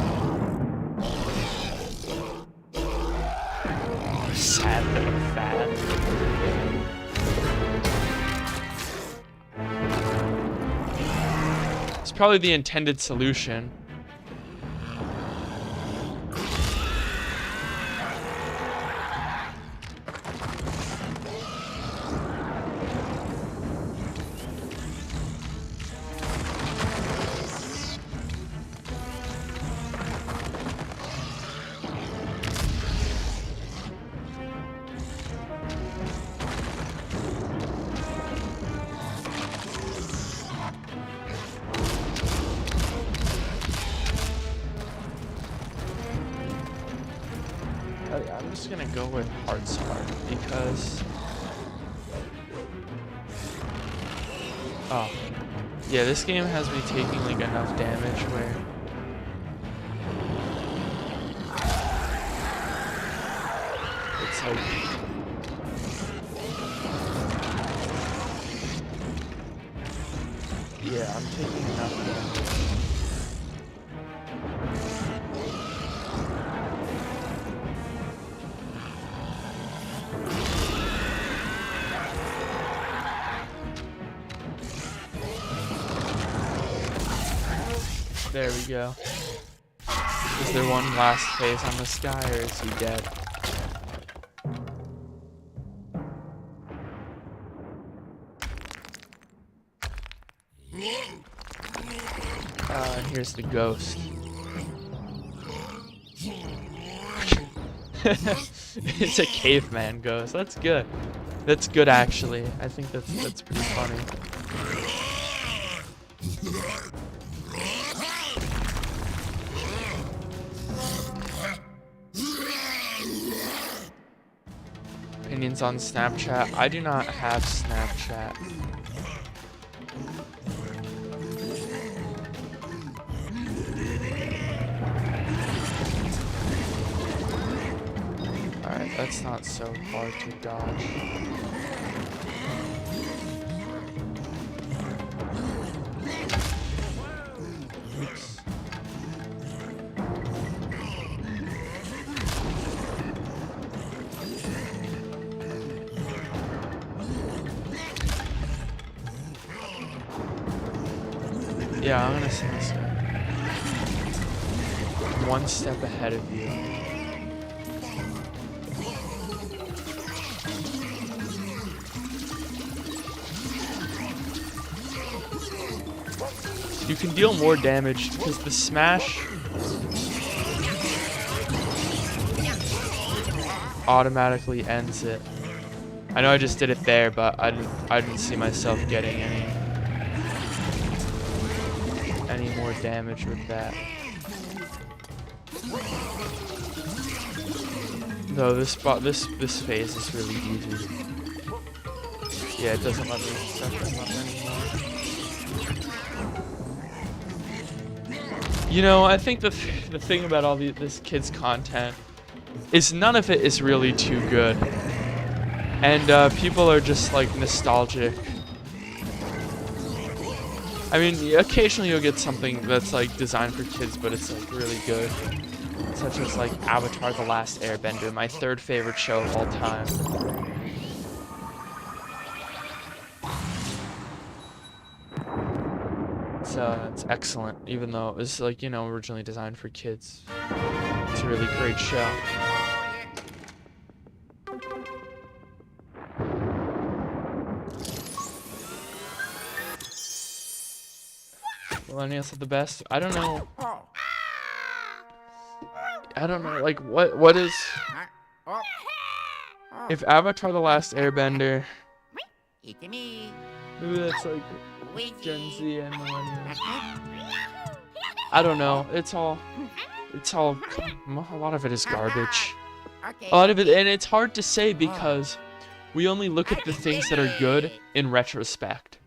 Sad but fat. It's probably the intended solution. I'm just gonna go with Heart's Heart because... Oh. Yeah, this game has me taking like enough damage where... It's just like... Yeah, I'm taking enough damage. There we go. Is there one last phase on this guy, or is he dead? And here's the ghost. It's a caveman ghost. That's good. That's good, actually. I think that's pretty funny. Opinions on Snapchat. I do not have Snapchat. Alright, that's not so hard to dodge. Oops. Yeah, I'm gonna send this guy. One step ahead of you. You can deal more damage because the smash automatically ends it. I know I just did it there, but I didn't see myself getting any more damage with that. Though this phase is really easy. Yeah, it doesn't let me set them up anymore. You know, I think the thing about all this kids content is none of it is really too good, and people are just like nostalgic. I mean, occasionally you'll get something that's like designed for kids, but it's like really good, such as like Avatar: The Last Airbender, my third favorite show of all time. It's excellent, even though it was like, you know, originally designed for kids. It's a really great show. Millennials are the best. I don't know. Like what is? If Avatar: The Last Airbender, maybe that's like Gen Z and millennials. I don't know. It's all. A lot of it is garbage. A lot of it, and it's hard to say because we only look at the things that are good in retrospect.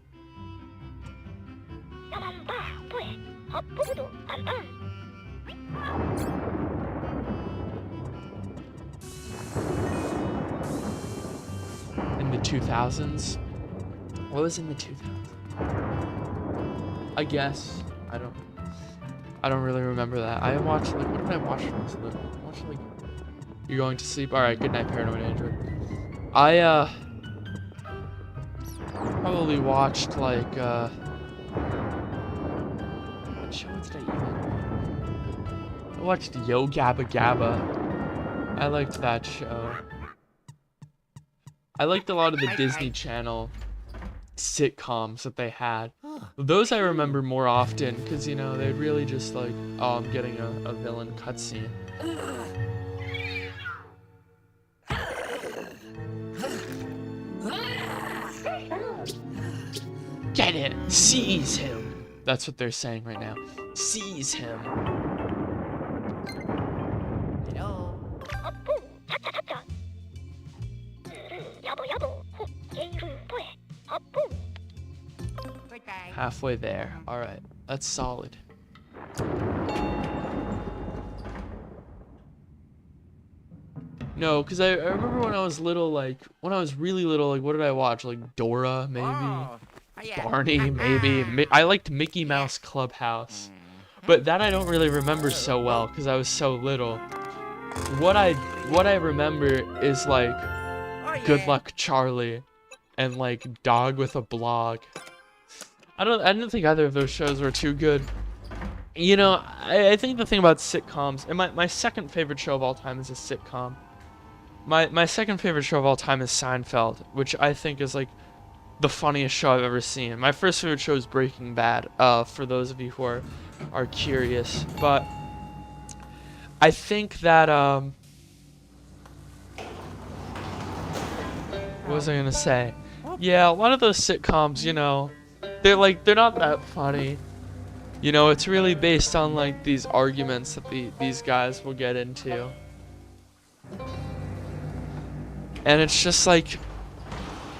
In the 2000s? What was in the 2000s? I guess. I don't really remember that. I watched, like, what did I watch when I was little? I watched, like, You're Going to Sleep. Alright, good night, Paranoid Android. I probably watched, like, what show did I even? I watched Yo Gabba Gabba. I liked that show. I liked a lot of the Disney Channel sitcoms that they had. Those I remember more often because, you know, they'd really just like, oh, I'm getting a villain cutscene. Get it! Seize him! That's what they're saying right now. Seize him! Halfway there. Alright, that's solid. No, because I remember when I was little, like, when I was really little, like, what did I watch? Like, Dora, maybe? Oh, yeah. Barney, maybe? I liked Mickey Mouse Clubhouse. But that I don't really remember so well, because I was so little. What I remember is, like, Good Luck Charlie, and, like, Dog with a Blog. I didn't think either of those shows were too good. You know, I think the thing about sitcoms, and my second favorite show of all time is a sitcom. My second favorite show of all time is Seinfeld, which I think is like the funniest show I've ever seen. My first favorite show is Breaking Bad, for those of you who are curious. But I think that what was I gonna say? Yeah, a lot of those sitcoms, you know, they're not that funny. You know, it's really based on like these arguments that these guys will get into. And it's just like,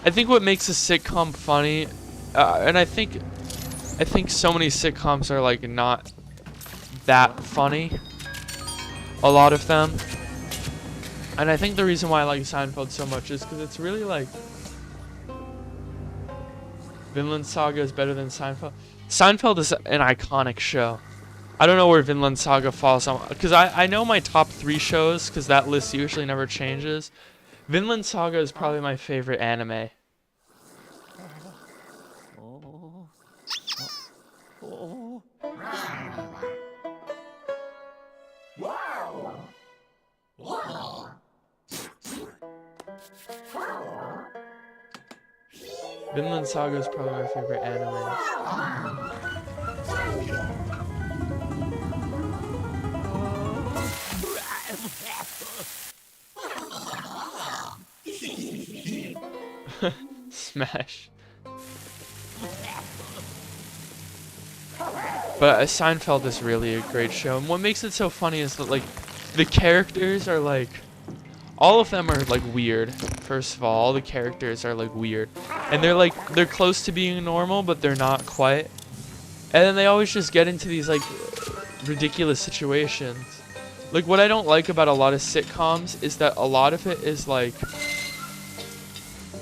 I think what makes a sitcom funny, and I think so many sitcoms are like not that funny, a lot of them. And I think the reason why I like Seinfeld so much is because it's really like, Vinland Saga is better than Seinfeld. Seinfeld is an iconic show. I don't know where Vinland Saga falls on, because I know my top 3 shows, because that list usually never changes. Vinland Saga is probably my favorite anime. Vinland Saga is probably my favorite anime. Smash. But Seinfeld is really a great show, and what makes it so funny is that like the characters are like, all of them are like weird. First of all the characters are like weird, and they're close to being normal, but they're not quite. And then they always just get into these like ridiculous situations. Like what I don't like about a lot of sitcoms is that a lot of it is like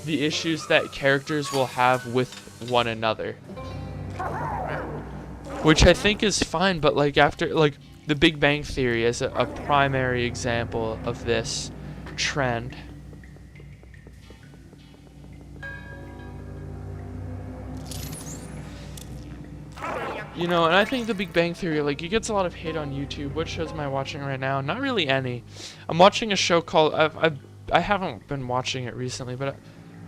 the issues that characters will have with one another, which I think is fine. But like after, like, The Big Bang Theory is a primary example of this trend. You know, and I think The Big Bang Theory, like, it gets a lot of hate on YouTube. What shows am I watching right now? Not really any. I'm watching a show called, I haven't been watching it recently, but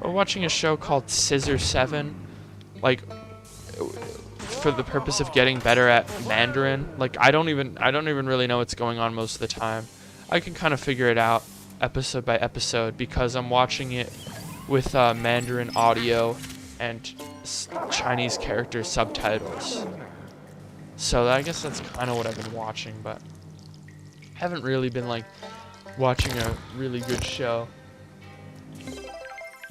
I'm watching a show called Scissor 7, like, for the purpose of getting better at Mandarin. Like, I don't even really know what's going on most of the time. I can kind of figure it out episode by episode because I'm watching it with Mandarin audio and Chinese character subtitles. So I guess that's kind of what I've been watching, but I haven't really been like watching a really good show.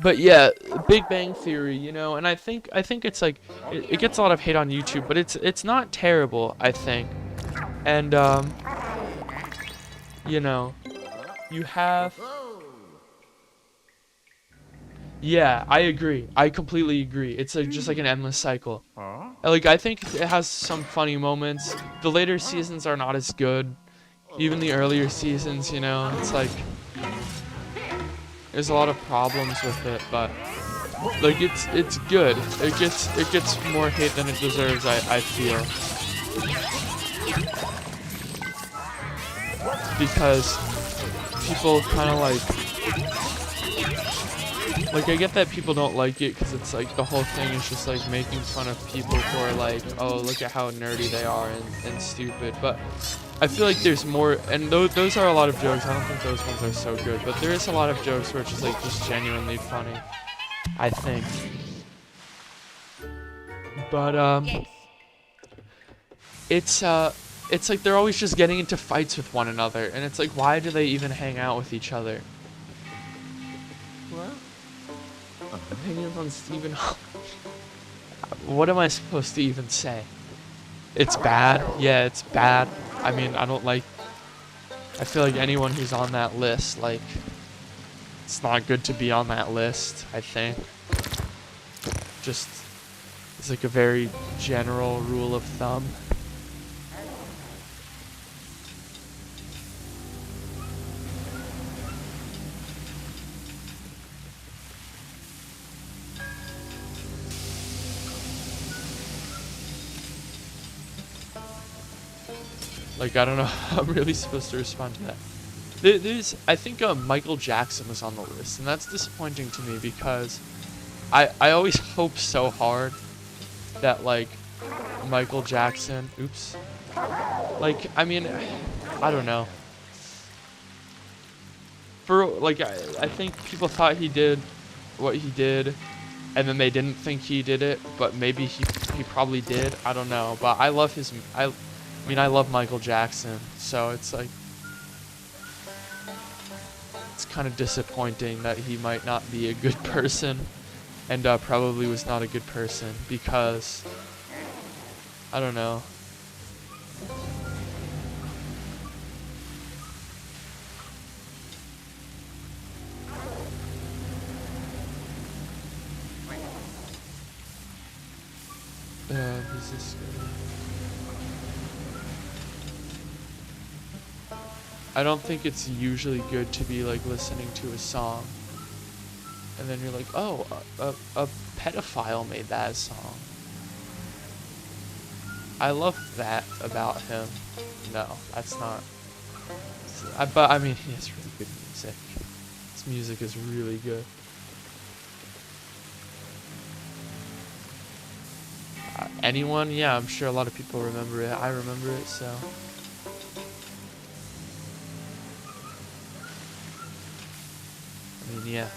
But yeah, Big Bang Theory, you know, and I think it's like it gets a lot of hate on YouTube, but it's not terrible, I think. And you know, you have, yeah, I agree. I completely agree. It's like just like an endless cycle. Like, I think it has some funny moments. The later seasons are not as good. Even the earlier seasons, you know, it's like there's a lot of problems with it, but like it's good. It gets more hate than it deserves, I feel. Because people kind of like I get that people don't like it because it's like the whole thing is just like making fun of people who are like, oh, look at how nerdy they are and stupid. But I feel like there's more, and those are a lot of jokes. I don't think those ones are so good, but there is a lot of jokes where it's just like just genuinely funny, I think. But it's like they're always just getting into fights with one another, and it's like, why do they even hang out with each other? What? Opinions on Stephen Hawking. What am I supposed to even say? It's bad. Yeah, it's bad. I mean, I don't like. I feel like anyone who's on that list, like, it's not good to be on that list, I think. Just, it's like a very general rule of thumb. Like, I don't know how I'm really supposed to respond to that. There's, I think Michael Jackson was on the list, and that's disappointing to me because I always hope so hard that, like, Michael Jackson, oops, like, I mean, I don't know. For, like, I think people thought he did what he did, and then they didn't think he did it, but maybe he probably did, I don't know, but I love his, I mean, I love Michael Jackson, so it's like, it's kind of disappointing that he might not be a good person, and probably was not a good person, because, I don't know. Who's this guy? I don't think it's usually good to be like listening to a song and then you're like, oh, a pedophile made that song. I love that about him. No, that's not. But I mean, he has really good music. His music is really good. Anyone? Yeah, I'm sure a lot of people remember it. I remember it, so. I mean, yeah.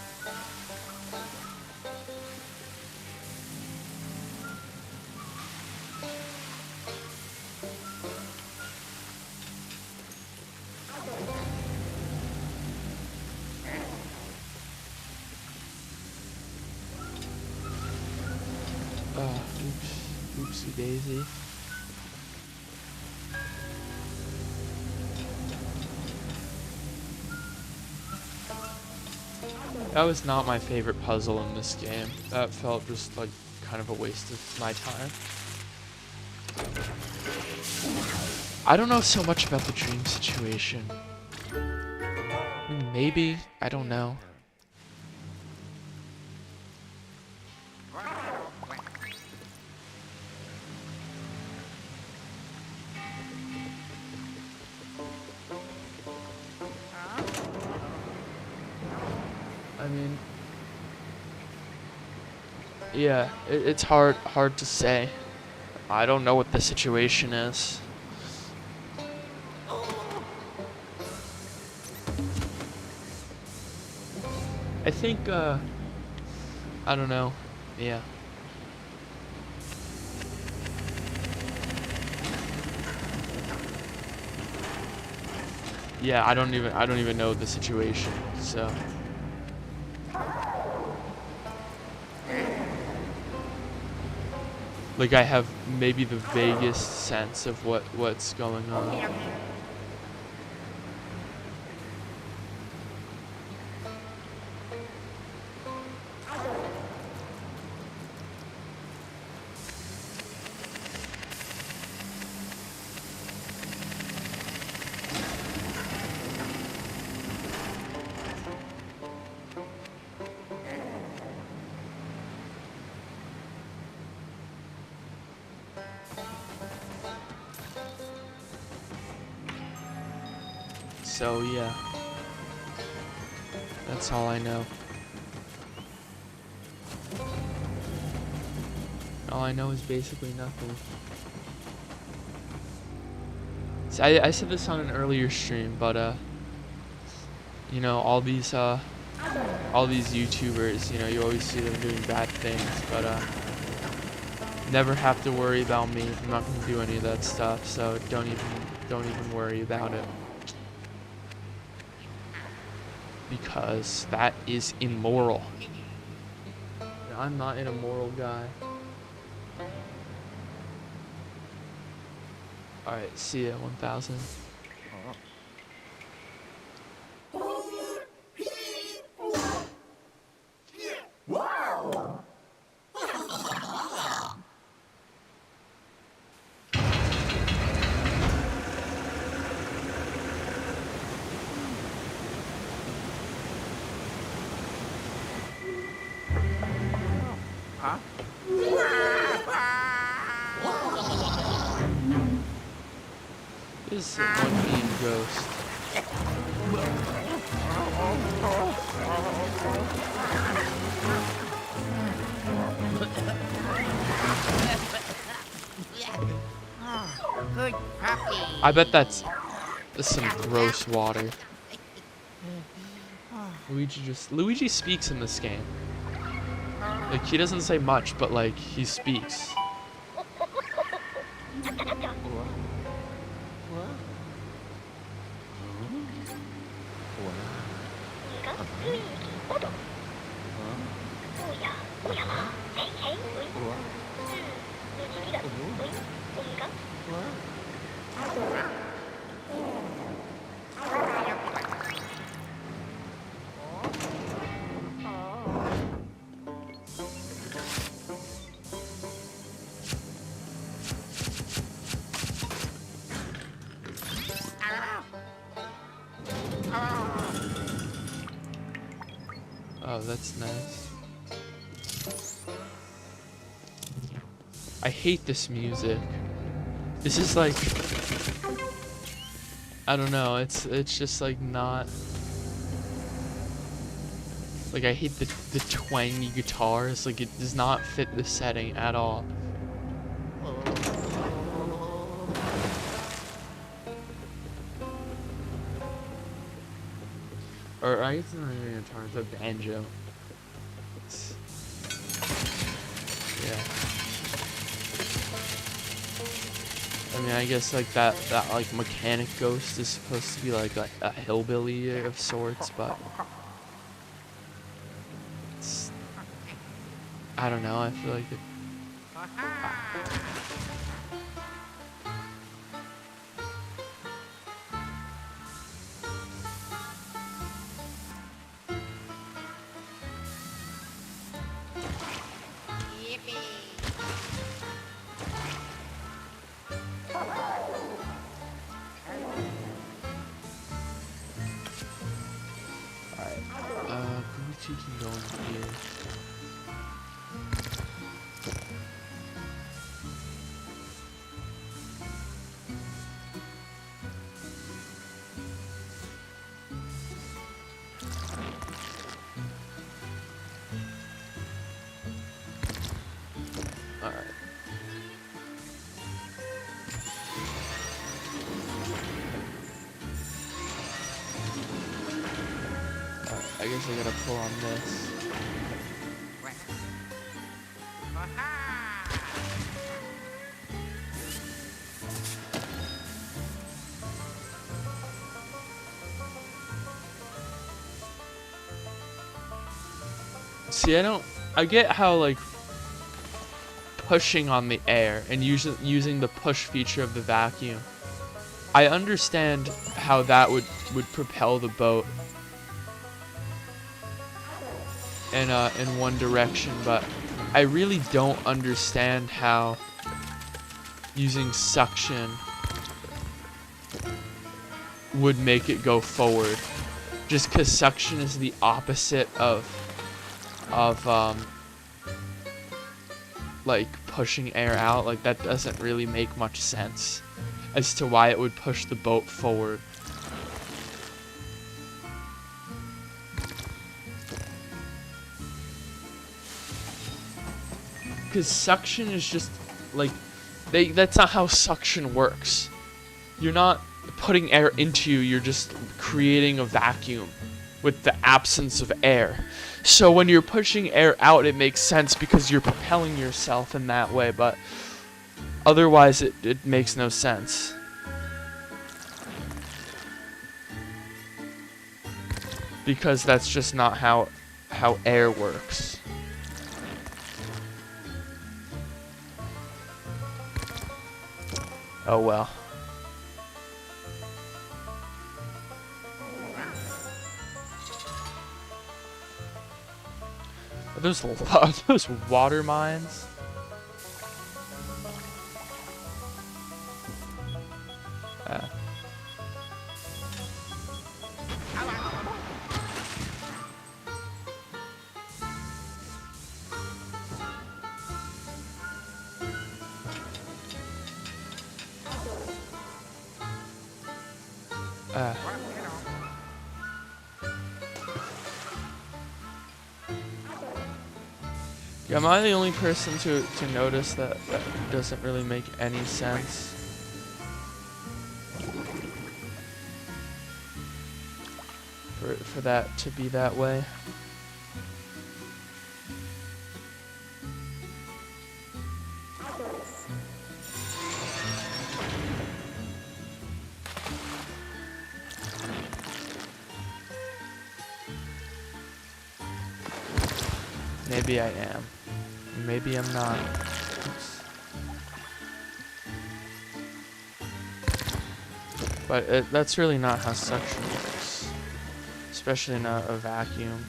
Oopsie daisy. That was not my favorite puzzle in this game. That felt just like kind of a waste of my time. I don't know so much about the dream situation. Maybe, I don't know. I mean, yeah, it's hard to say. I don't know what the situation is. I think, I don't know. Yeah. Yeah, I don't even know the situation, so. Like, I have maybe the vaguest sense of what's going on. So yeah, that's all I know. All I know is basically nothing. So I said this on an earlier stream, but you know, all these YouTubers, you know, you always see them doing bad things, but never have to worry about me. I'm not gonna do any of that stuff, so don't even worry about it. Because that is immoral. I'm not an immoral guy. Alright, see ya, 1000. This is one mean ghost. Good puppy. I bet that's some gross water. Luigi speaks in this game. Like, he doesn't say much, but like he speaks. Oh, that's nice. I hate this music. This is like, I don't know, it's just like not, like I hate the twangy guitars, like it does not fit the setting at all. Or I guess it's not even a guitar, it's a banjo. Yeah. I mean, I guess like that like mechanic ghost is supposed to be like a hillbilly of sorts, but it's, I don't know. I feel like it. Gucci can go in here. Alright. I guess I gotta pull on this. See, I get how like pushing on the air and using the push feature of the vacuum. I understand how that would propel the boat in one direction, but I really don't understand how using suction would make it go forward. Just because suction is the opposite of like pushing air out, like that doesn't really make much sense as to why it would push the boat forward. Because suction is just like that's not how suction works. You're not putting air into you, you're just creating a vacuum with the absence of air. So when you're pushing air out, it makes sense because you're propelling yourself in that way, but otherwise it makes no sense. Because that's just not how air works. Oh well. Are those water mines? Am I the only person to notice that that doesn't really make any sense? For that to be that way? Maybe I am. Maybe I'm not. Oops. But that's really not how suction works. Especially in a vacuum.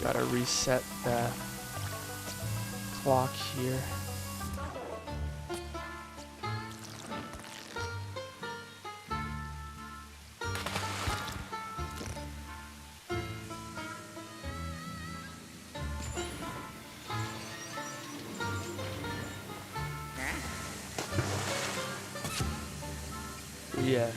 Gotta reset the clock here. Yeah.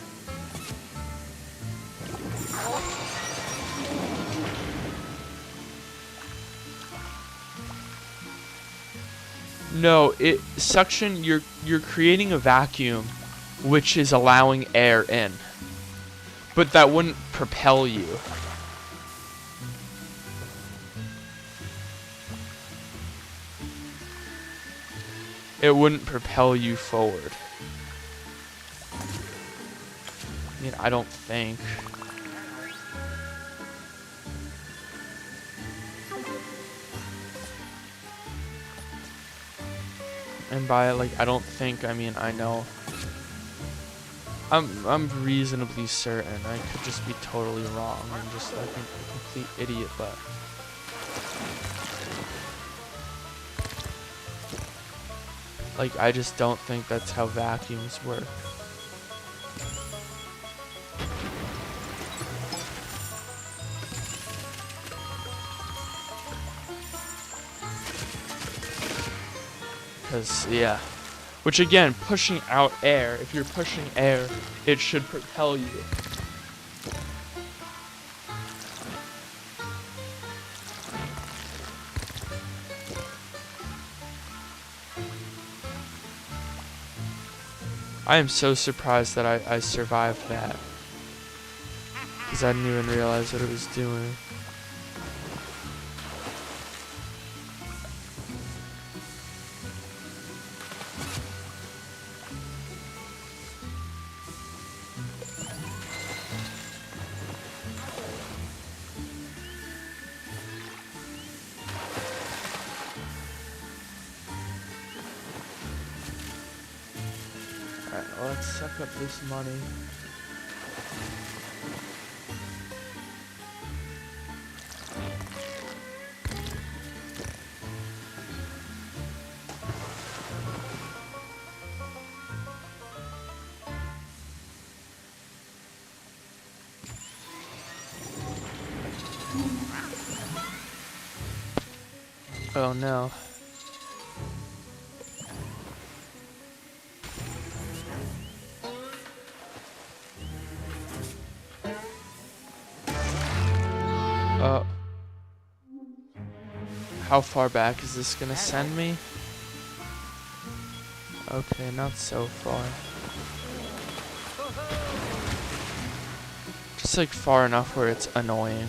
No, suction, you're creating a vacuum which is allowing air in. But that wouldn't propel you. It wouldn't propel you forward. I mean, I don't think. And by like, I don't think, I mean, I know. I'm reasonably certain. I could just be totally wrong. I'm just like a complete idiot, but. Like, I just don't think that's how vacuums work. Because, yeah. Which again, pushing out air, if you're pushing air, it should propel you. I am so surprised that I survived that. Because I didn't even realize what it was doing. Alright, well, let's suck up this money. Oh no. How far back is this gonna send me? Okay, not so far. Just like far enough where it's annoying.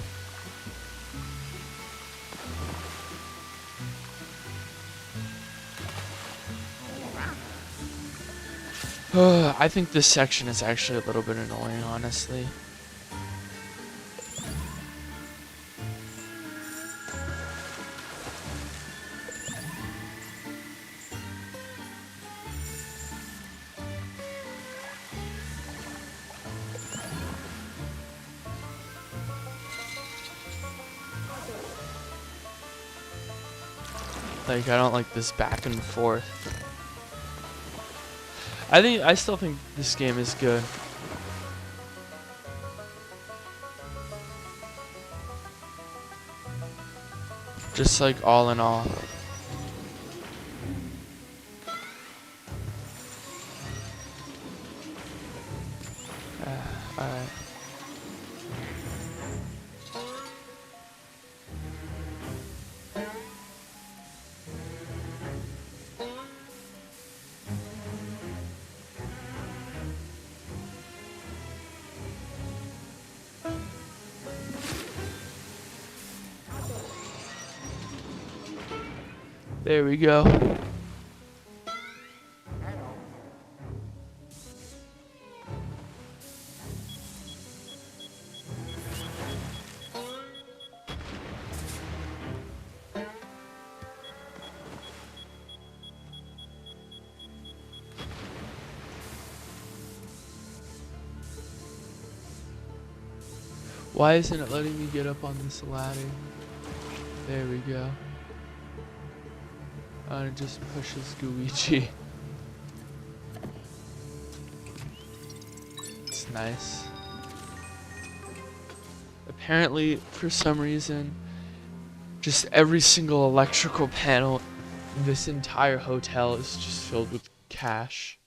I think this section is actually a little bit annoying, honestly. Like, I don't like this back and forth. I still think this game is good. Just like all in all. Alright. There we go. Why isn't it letting me get up on this ladder? There we go. And it just pushes Luigi. It's nice. Apparently, for some reason, just every single electrical panel in this entire hotel is just filled with cash.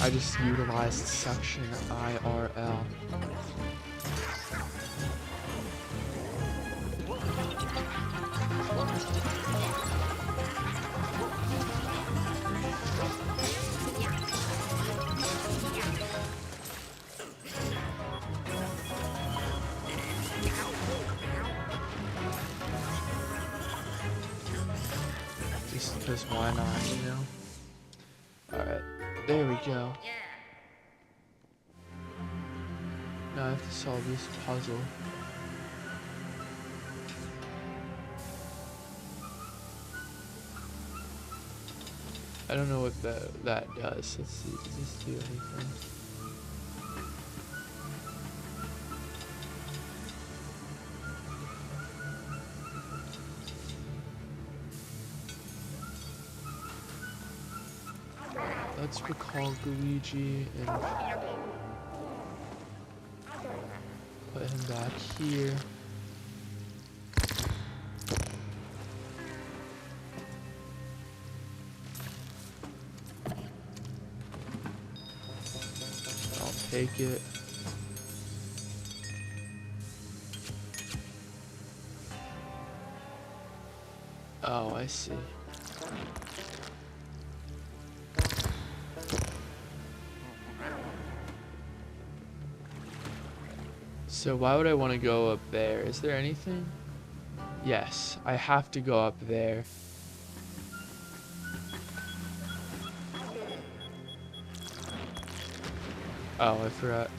I just utilized suction IRL. Just because why not, you know? Alright, there we go. Now I have to solve this puzzle. I don't know what that does. Let's see, does this do anything? Let's recall Luigi and put him back here. I'll take it. Oh, I see. So why would I want to go up there? Is there anything? Yes, I have to go up there. Oh, I forgot.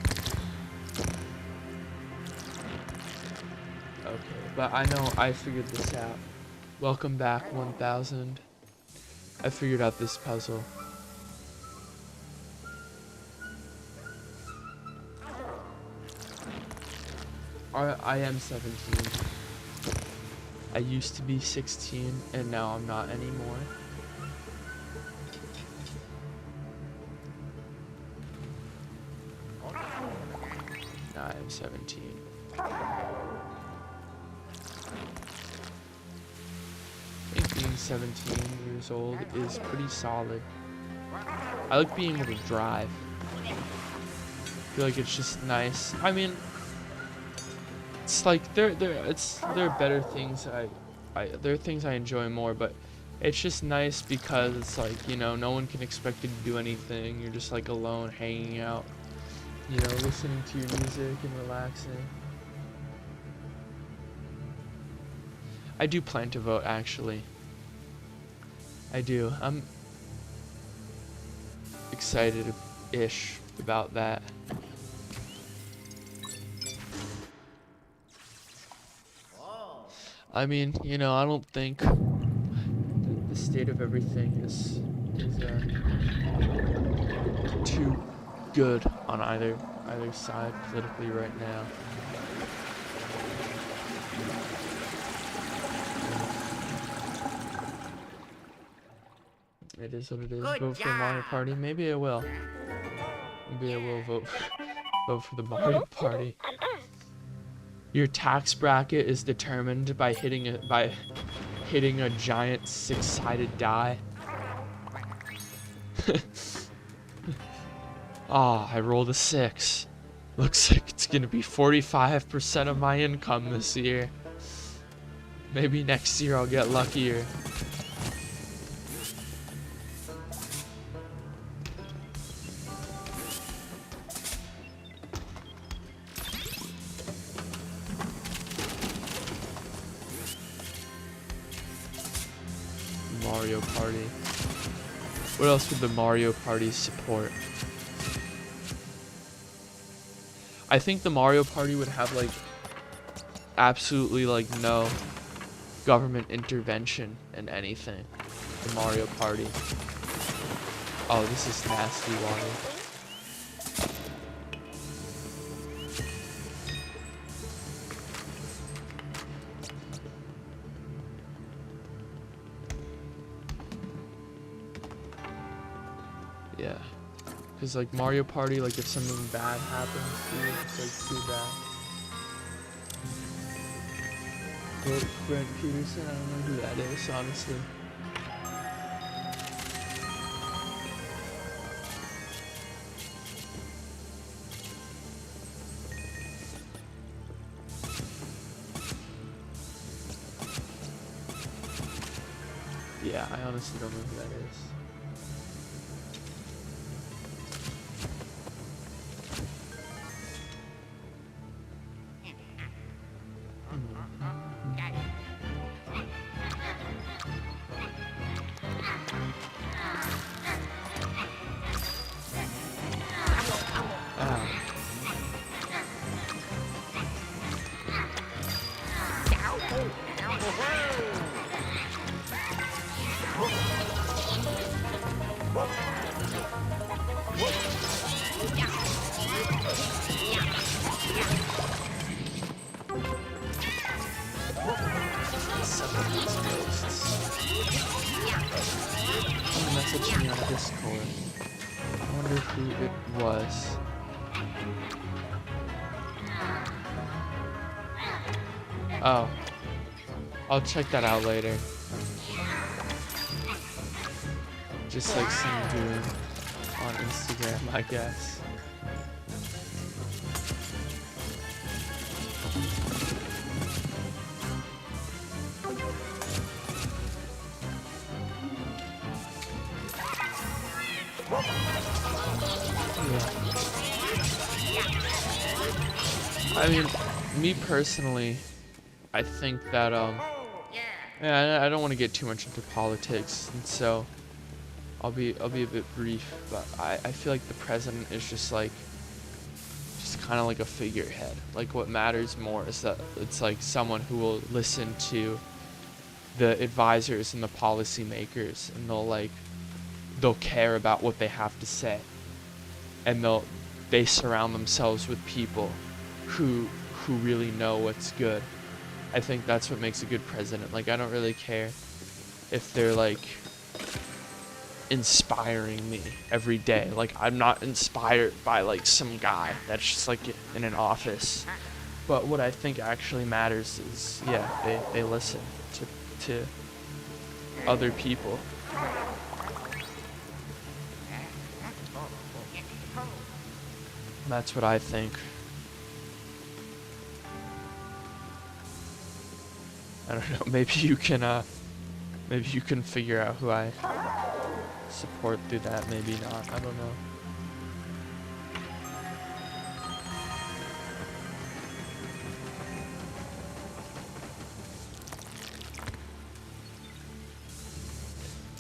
Okay, but I know I figured this out. Welcome back, 1000. I figured out this puzzle. I am 17. I used to be 16, and now I'm not anymore. Now I am 17. I think being 17 years old is pretty solid. I like being able to drive. I feel like it's just nice. I mean, it's like there are better things there are things I enjoy more, but it's just nice because it's like, you know, no one can expect you to do anything. You're just like alone, hanging out, you know, listening to your music and relaxing. I do plan to vote, actually. I do. I'm excited-ish about that. I mean, you know, I don't think state of everything is too good on either side politically right now. It is what it is. Vote for the Mario Party. Maybe I will. Maybe I will vote for the Mario Party. Your tax bracket is determined by hitting a giant 6-sided die. Ah, I rolled a 6. Looks like it's gonna be 45% of my income this year. Maybe next year I'll get luckier. Mario Party. What else would the Mario Party support? I think the Mario Party would have like absolutely like no government intervention in anything. The Mario Party. Oh, this is nasty water. Yeah. Because like Mario Party, like if something bad happens to you, it's like too bad. But Brent Peterson, I don't know who that is, honestly. Yeah, I honestly don't know who that is. Message me on Discord. I wonder who it was. Oh. I'll check that out later. Just like some dude on Instagram, I guess. I mean, me personally, I think that yeah, I don't want to get too much into politics, and so I'll be a bit brief. But I feel like the president is just kind of like a figurehead. Like what matters more is that it's like someone who will listen to the advisors and the policymakers, and they'll care about what they have to say, and they surround themselves with people who really know what's good. I think that's what makes a good president. Like I don't really care if they're like inspiring me every day. Like I'm not inspired by like some guy that's just like in an office. But what I think actually matters is they listen to other people. That's what I think. I don't know, maybe you can figure out who I support through that, maybe not, I don't know.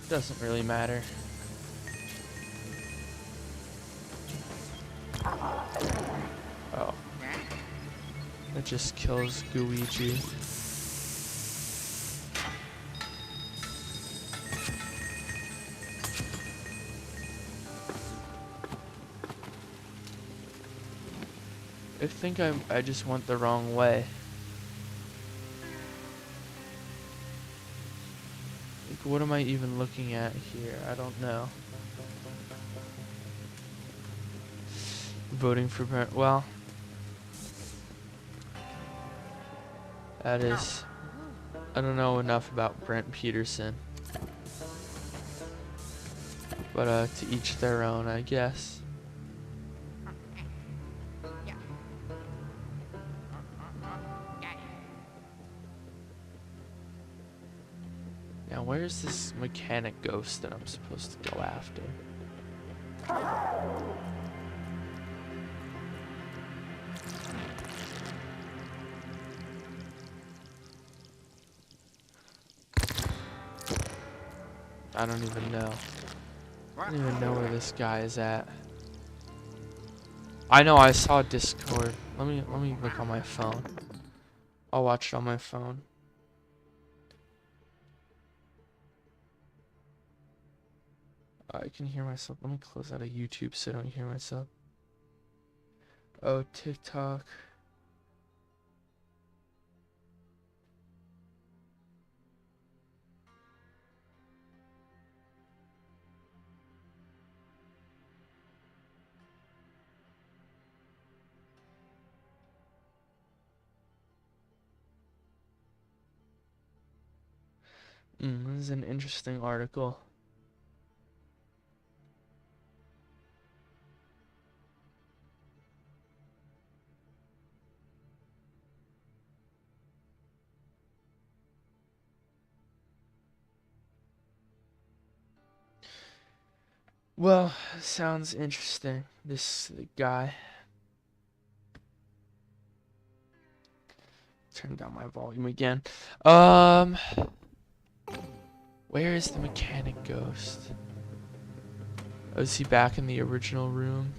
Doesn't really matter. Oh. It just kills Luigi. I think I just went the wrong way. Like, what am I even looking at here? I don't know. Voting for Brent. Well, that is. I don't know enough about Brent Peterson. But to each their own, I guess. Now, where's this mechanic ghost that I'm supposed to go after? I don't even know. I don't even know where this guy is at. I know I saw Discord. Let me look on my phone. I'll watch it on my phone. I can hear myself. Let me close out of YouTube so I don't hear myself. Oh, TikTok. This is an interesting article. Well, sounds interesting. This guy. Turn down my volume again. Where is the mechanic ghost? Oh, is he back in the original room?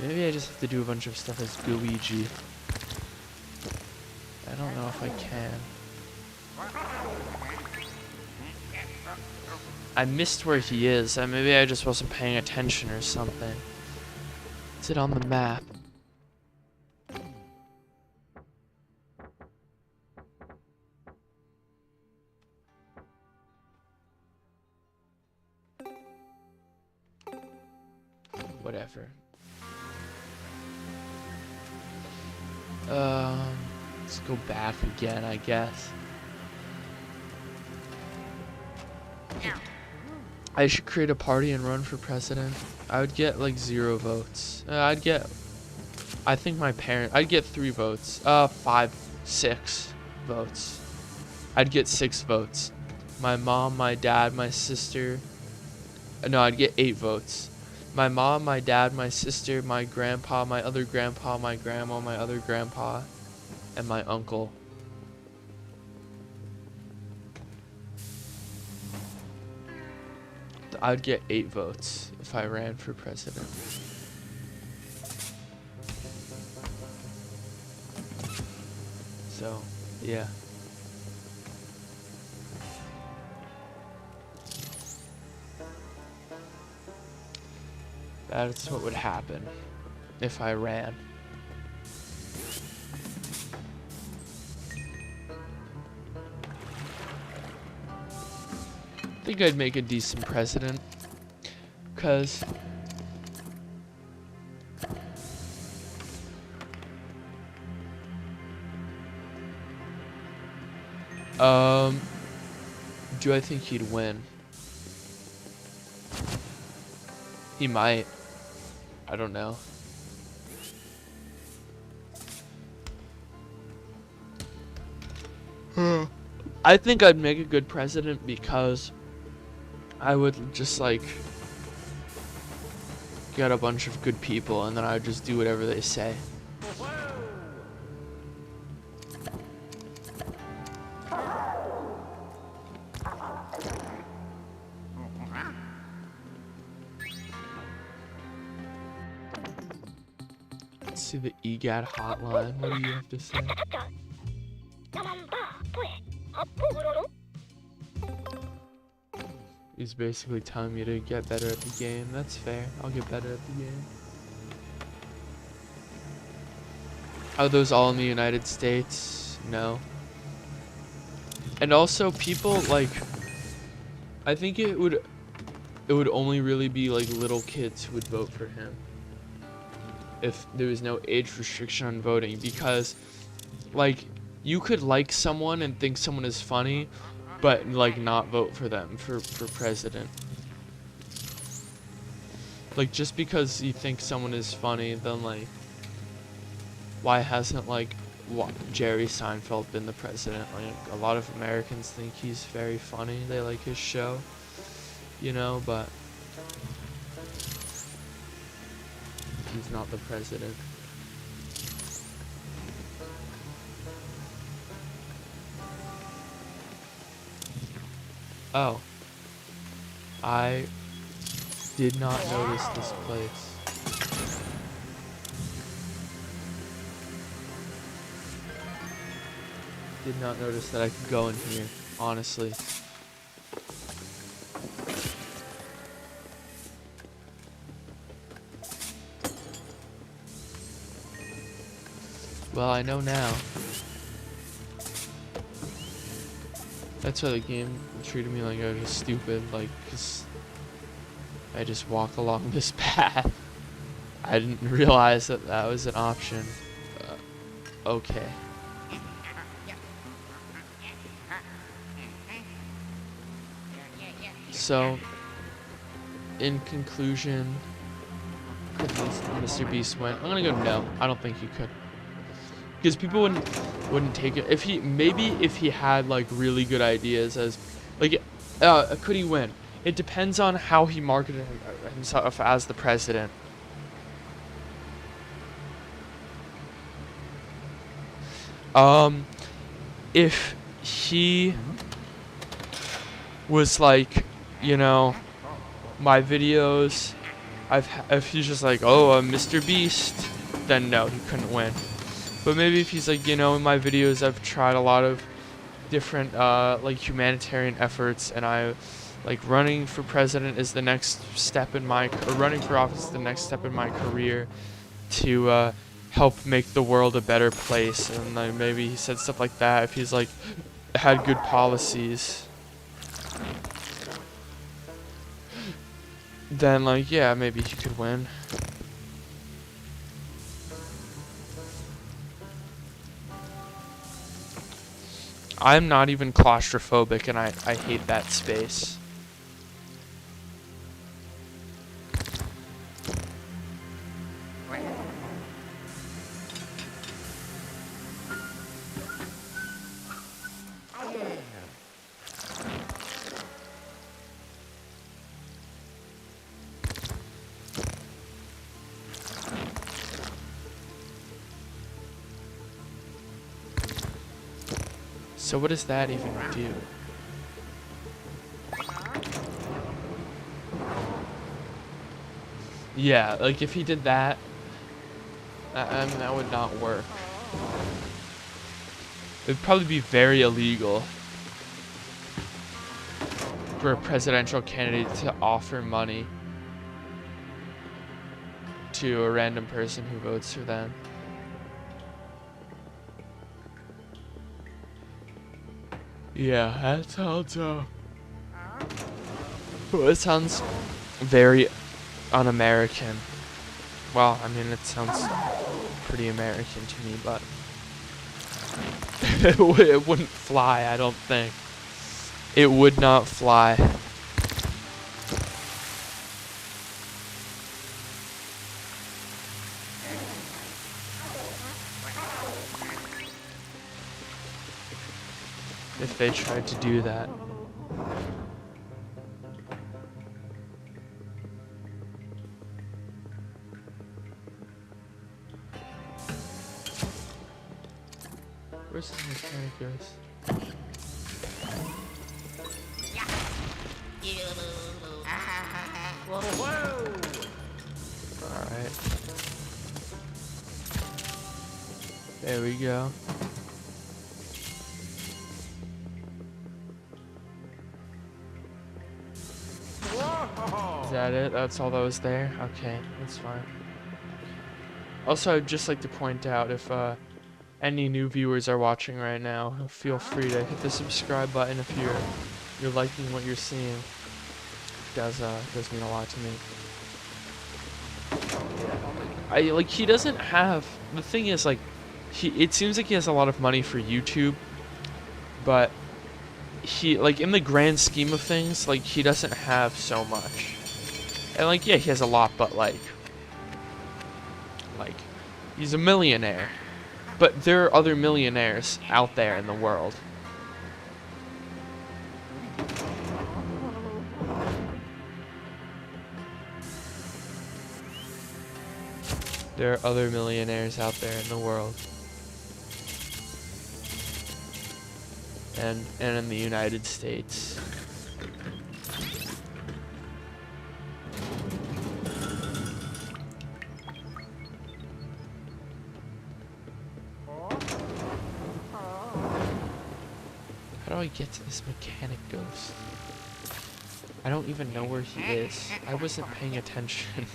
Maybe I just have to do a bunch of stuff as Luigi. I don't know if I can. I missed where he is. Maybe I just wasn't paying attention or something. Is it on the map? Whatever. Let's go back again, I guess. I should create a party and run for president. I would get like 0 votes. I'd get 3 votes. 5, 6 votes. I'd get 6 votes. My mom, my dad, my sister. No, I'd get 8 votes. My mom, my dad, my sister, my grandpa, my other grandpa, my grandma, my other grandpa, and my uncle. I'd get 8 votes if I ran for president. So, yeah. That's what would happen if I ran. I think I'd make a decent president, cause do I think he'd win? He might. I don't know. I think I'd make a good president because I would just like get a bunch of good people and then I would just do whatever they say. Let's see the EGAT hotline. What do you have to say? He's basically telling me to get better at the game. That's fair. I'll get better at the game. Are those all in the United States? No. And also people like, I think it would only really be like little kids who would vote for him if there was no age restriction on voting, because like you could like someone and think someone is funny but like not vote for them for president. Like just because you think someone is funny, then like why hasn't like Jerry Seinfeld been the president? Like a lot of Americans think he's very funny. They like his show, you know, but he's not the president. Oh, I did not notice this place. Did not notice that I could go in here, honestly. Well, I know now. That's why the game treated me like I was just stupid, like, 'cause I just walk along this path. I didn't realize that that was an option. Okay. So, in conclusion, could Mr. Beast win? I'm gonna go no. I don't think he could. Because people wouldn't take it if he had like really good ideas as like could he win? It depends on how he marketed himself as the president. If he was like, you know, my videos, if he's just like, oh, Mr. Beast, then no, he couldn't win. But maybe if he's like, you know, in my videos I've tried a lot of different like humanitarian efforts, and I like running for president is the next step in my, or running for office is the next step in my career to help make the world a better place. And like maybe he said stuff like that. If he's like had good policies, then like yeah, maybe he could win. I'm not even claustrophobic, and I hate that space. So what does that even do? Yeah, like if he did that, I mean, that would not work. It would probably be very illegal for a presidential candidate to offer money to a random person who votes for them. Yeah, that sounds well, it sounds very un-American. Well, I mean, it sounds pretty American to me, but it wouldn't fly, I don't think. It would not fly. If they tried to do that. Where's the mechanic goes? Alright. There we go. Is that it? That's all that was there? Okay, that's fine. Also, I'd just like to point out, if any new viewers are watching right now, feel free to hit the subscribe button if you're liking what you're seeing. It does mean a lot to me. He doesn't have, the thing is, like, it seems like he has a lot of money for YouTube, but he, like, in the grand scheme of things, like, he doesn't have so much. And, like, yeah, he has a lot, but, like, he's a millionaire. But there are other millionaires out there in the world. There are other millionaires out there in the world. And in the United States. How do I get to this mechanic ghost? I don't even know where he is. I wasn't paying attention.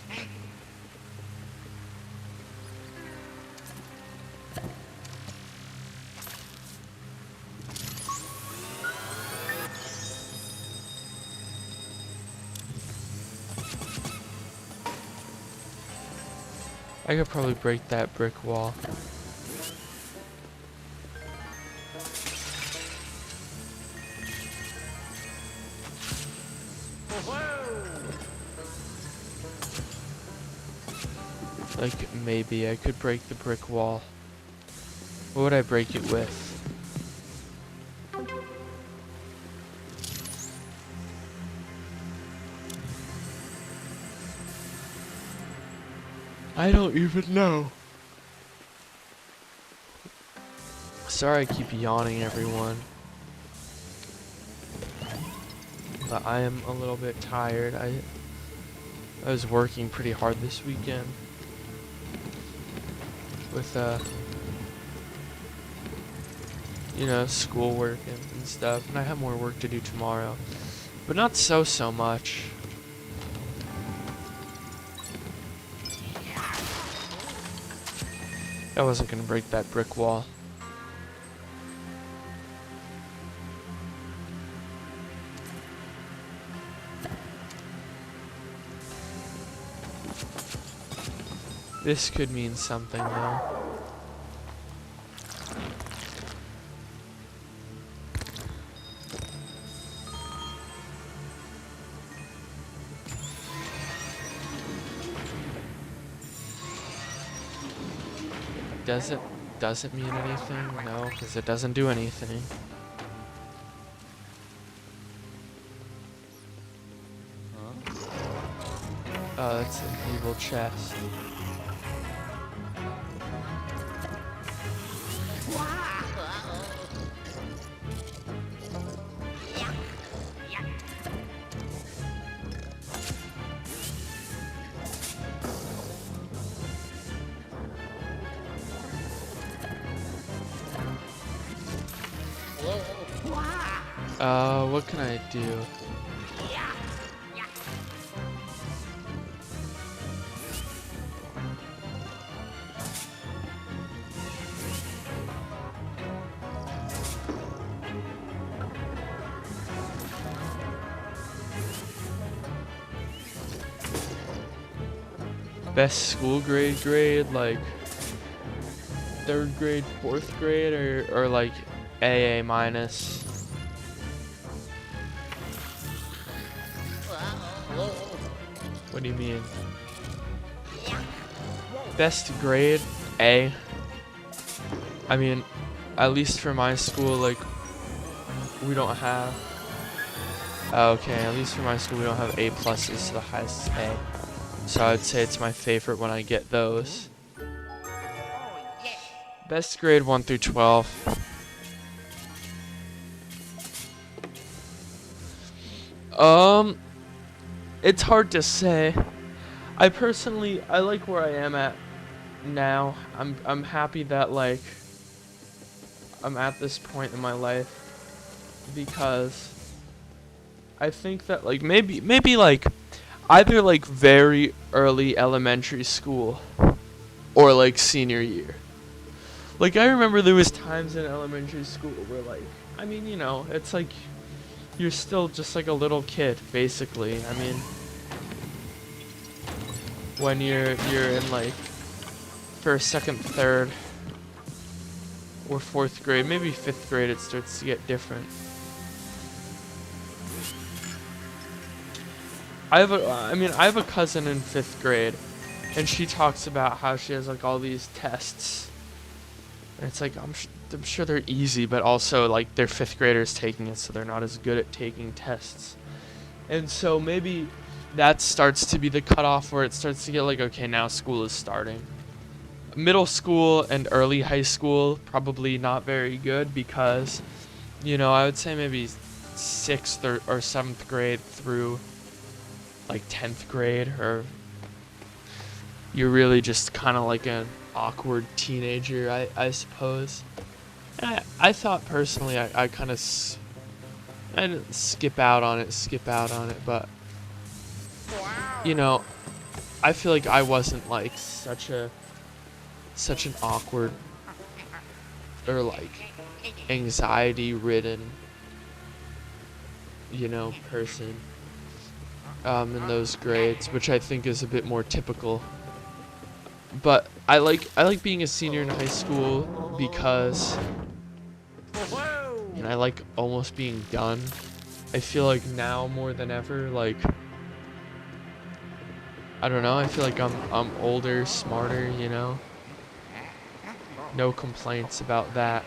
I could probably break that brick wall. Like, maybe I could break the brick wall. What would I break it with? I don't even know. Sorry I keep yawning, everyone. But I am a little bit tired. I was working pretty hard this weekend. With, you know, schoolwork and stuff. And I have more work to do tomorrow. But not so much. I wasn't gonna break that brick wall. This could mean something, though. Does it mean anything? No, because it doesn't do anything. Oh, that's an evil chest. What can I do? Best school grade, like 3rd grade, 4th grade, or like AA minus. What do you mean? Best grade, A. I mean, at least for my school, like, we don't have... Okay, at least for my school, we don't have A pluses to the highest A. So I'd say it's my favorite when I get those. Best grade 1 through 12. It's hard to say. I like where I am at now. I'm happy that like I'm at this point in my life because I think that like maybe like either like very early elementary school or like senior year. Like I remember there was times in elementary school where like I mean, you know, it's like you're still just like a little kid basically. I mean, when you're in like first, second, third or fourth grade, maybe fifth grade, it starts to get different. I have a cousin in fifth grade, and she talks about how she has like all these tests, and it's like I'm sure they're easy, but also like they're fifth graders taking it, so they're not as good at taking tests, and so maybe that starts to be the cutoff where it starts to get like, okay, now school is starting. Middle school and early high school probably not very good because, you know, I would say maybe 6th or 7th grade through like 10th grade, or you're really just kind of like an awkward teenager, I suppose. And I thought personally I kind of I didn't skip out on it, but you know, I feel like I wasn't like such an awkward or like anxiety ridden, you know, person in those grades, which I think is a bit more typical. But I like being a senior in high school because, and I like almost being done. I feel like now more than ever, like, I don't know, I feel like I'm older, smarter, you know. No complaints about that.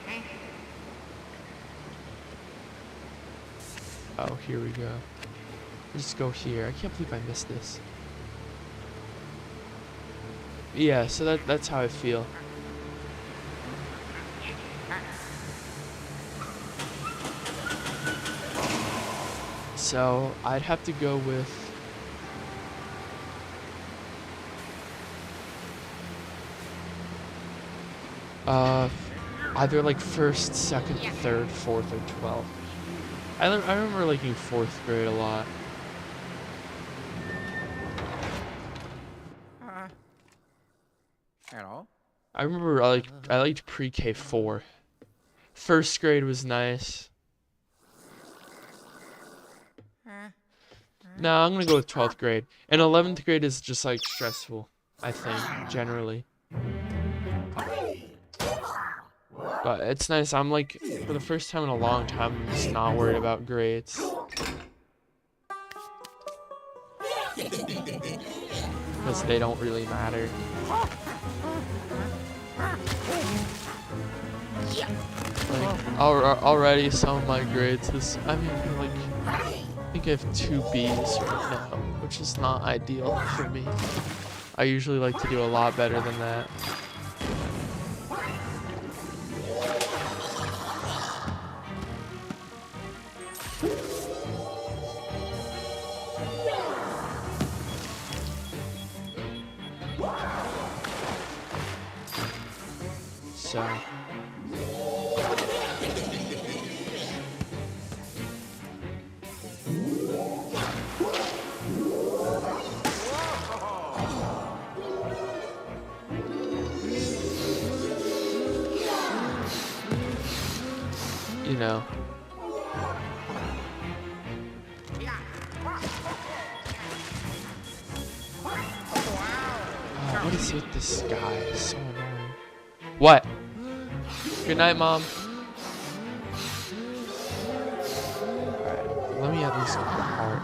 Oh, here we go. Let's go here. I can't believe I missed this. Yeah, so that's how I feel. So I'd have to go with either like 1st, 2nd, 3rd, 4th, or 12th. I remember liking 4th grade a lot. Hello? I remember I liked pre-K 4. 1st grade was nice. No, I'm gonna go with 12th grade. And 11th grade is just like stressful, I think, generally. But it's nice. I'm like, for the first time in a long time, I'm just not worried about grades. Because they don't really matter. Like, already some of my grades is, I mean, like, I think I have 2 B's right now, which is not ideal for me. I usually like to do a lot better than that. So you know, what is with this guy? It's so annoying. What? Good night, Mom. Alright, let me at least get the heart.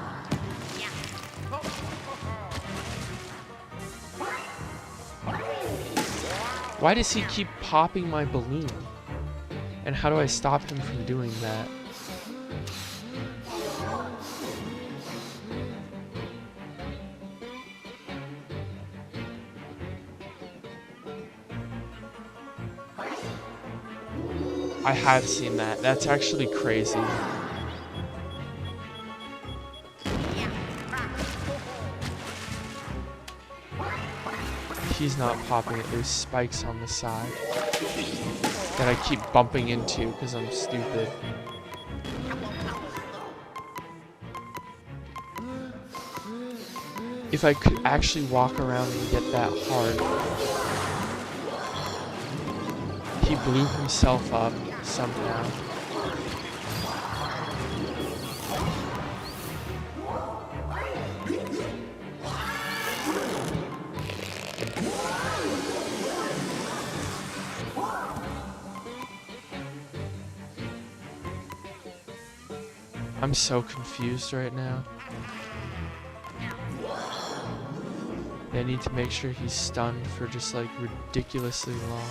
Why does he keep popping my balloon? And how do I stop him from doing that? I have seen that. That's actually crazy. he's not popping it. There's spikes on the side that I keep bumping into because I'm stupid. If I could actually walk around and get that hard. He blew himself up somehow. I'm so confused right now. I need to make sure he's stunned for just like ridiculously long.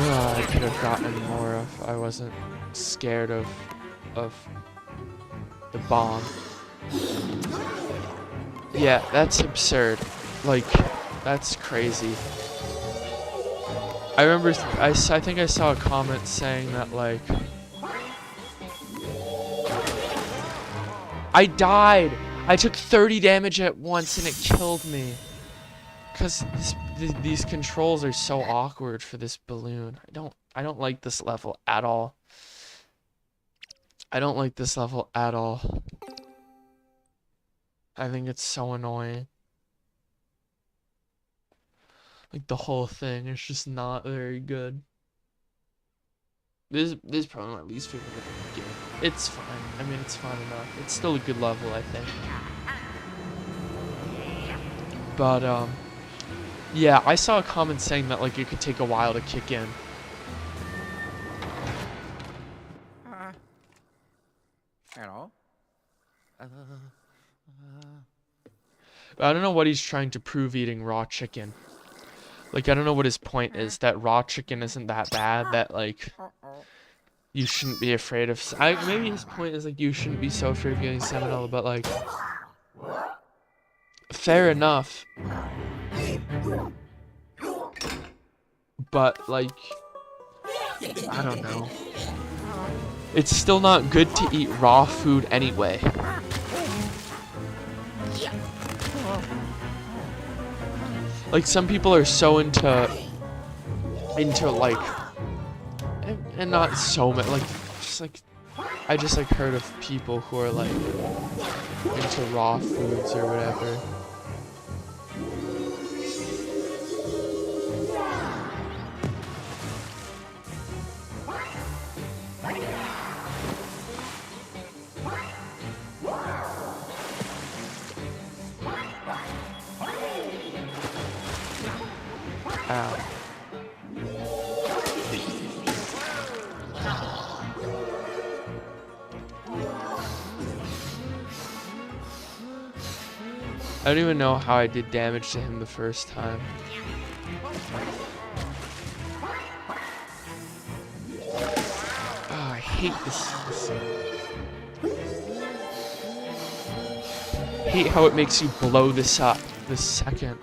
I could have gotten more if I wasn't scared of the bomb. Yeah, that's absurd. Like, that's crazy. I remember, I think I saw a comment saying that, like, I died! I took 30 damage at once and it killed me. Because these controls are so awkward for this balloon. I don't like this level at all. I don't like this level at all. I think it's so annoying. Like, the whole thing is just not very good. This is probably my least favorite game. It's fine. I mean, it's fine enough. It's still a good level, I think. But, yeah, I saw a comment saying that, like, it could take a while to kick in. Hello? But I don't know what he's trying to prove eating raw chicken. Like, I don't know what his point is, that raw chicken isn't that bad, that, like, you shouldn't be afraid of... maybe his point is, like, you shouldn't be so afraid of getting salmonella, but, like... Fair enough. But, like... I don't know. It's still not good to eat raw food anyway. Like, some people are so into like, and not so much, like, just like, I just like heard of people who are like into raw foods or whatever. Ow. I don't even know how I did damage to him the first time. Oh, I hate this. I hate how it makes you blow this up the second.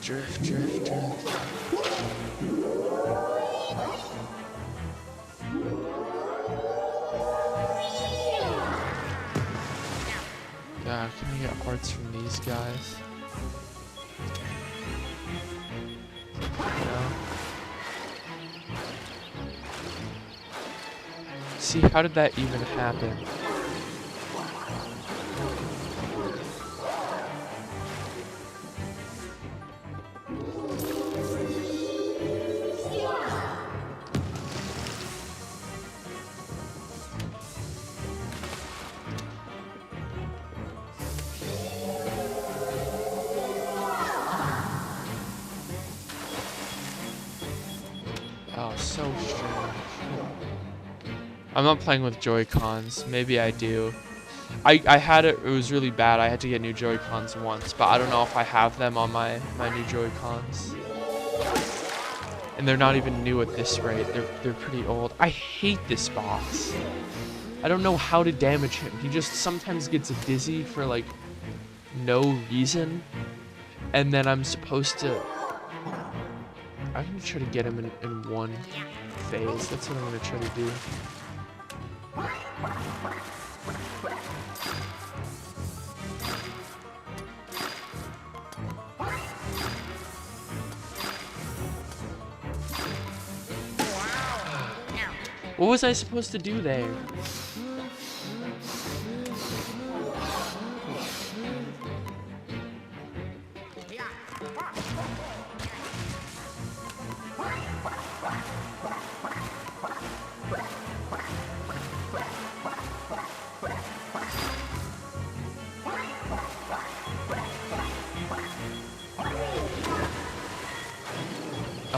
Drift. God, can I get hearts from these guys? No. See, how did that even happen? Oh, so strange. I'm not playing with Joy-Cons. Maybe I do. I had it was really bad. I had to get new Joy-Cons once, but I don't know if I have them on my new Joy-Cons. And they're not even new at this rate. They're pretty old. I hate this boss. I don't know how to damage him. He just sometimes gets dizzy for like no reason. And then I'm supposed to... I'm gonna try to get him in one phase. That's what I'm gonna try to do. What was I supposed to do there?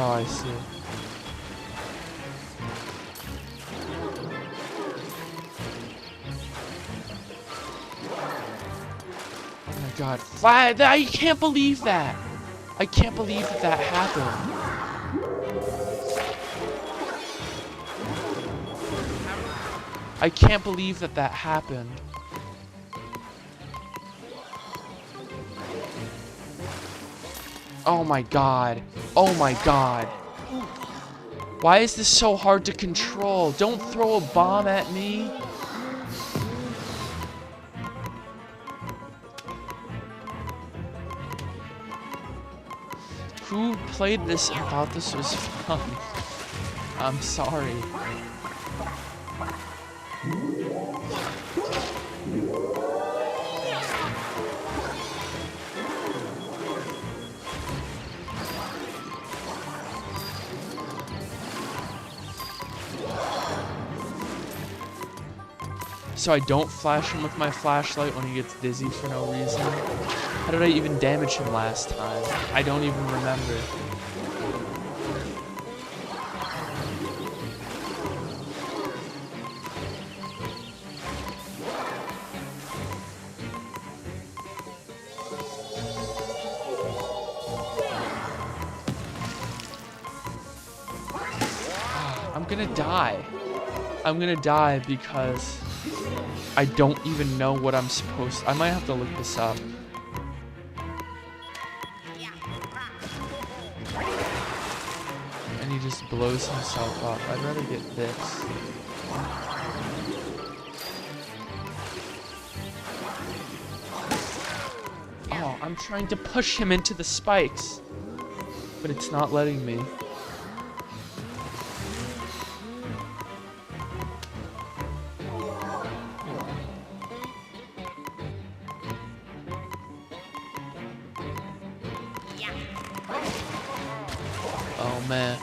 Oh, I see. Oh my god. I can't believe that! I can't believe that happened. I can't believe that happened. Oh my god. Oh my god. Why is this so hard to control? Don't throw a bomb at me. Who played this and thought this was fun? I'm sorry. So I don't flash him with my flashlight when he gets dizzy for no reason. How did I even damage him last time? I don't even remember. I'm gonna die. I'm gonna die because I don't even know what I'm supposed to... I might have to look this up. And he just blows himself up. I'd rather get this. Oh, I'm trying to push him into the spikes. But it's not letting me. Oh man.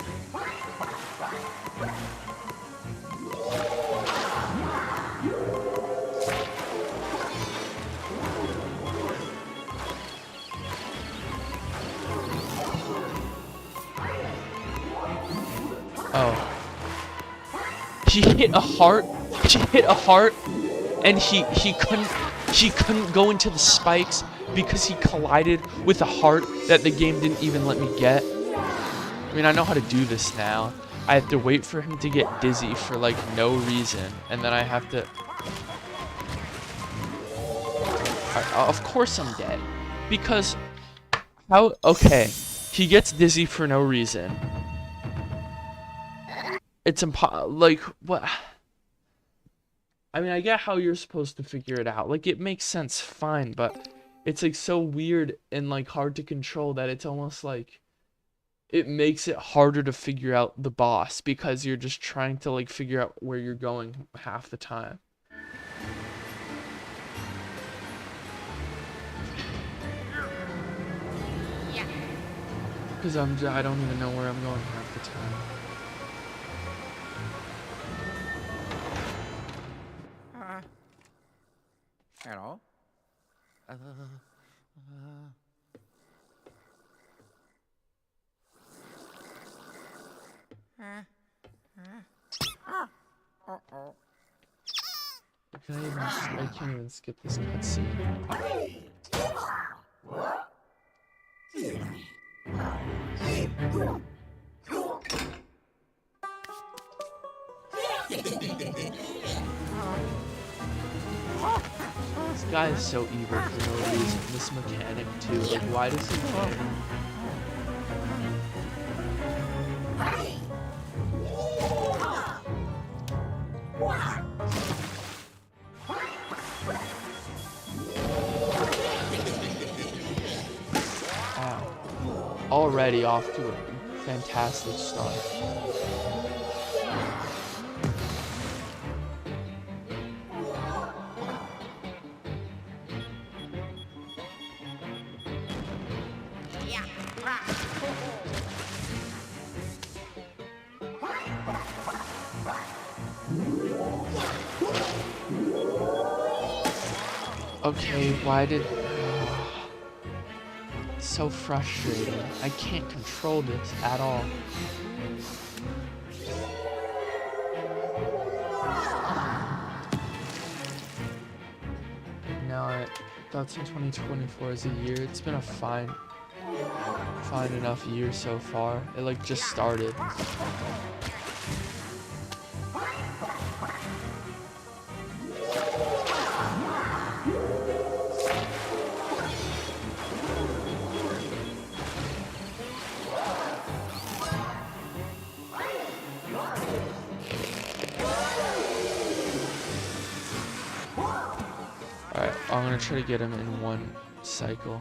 Oh. He hit a heart. She hit a heart and he couldn't go into the spikes because he collided with a heart that the game didn't even let me get. I mean, I know how to do this now. I have to wait for him to get dizzy for, like, no reason. And then I have to... Of course I'm dead. Because... How... Okay. He gets dizzy for no reason. It's like, what... I mean, I get how you're supposed to figure it out. Like, it makes sense, fine. But it's, like, so weird and, like, hard to control that it's almost like... It makes it harder to figure out the boss because you're just trying to like figure out where you're going half the time. Because I don't even know where I'm going half the time. Hello? Can I even? I can't even skip this cutscene. This guy is so evil for no reason. This mechanic too. Like, why does he care? Wow. Already off to a fantastic start. Okay, why did... It's so frustrating. I can't control this at all. Now I thought 2024 is a year. It's been a fine enough year so far. It like just started. Alright, I'm gonna try to get him in one cycle.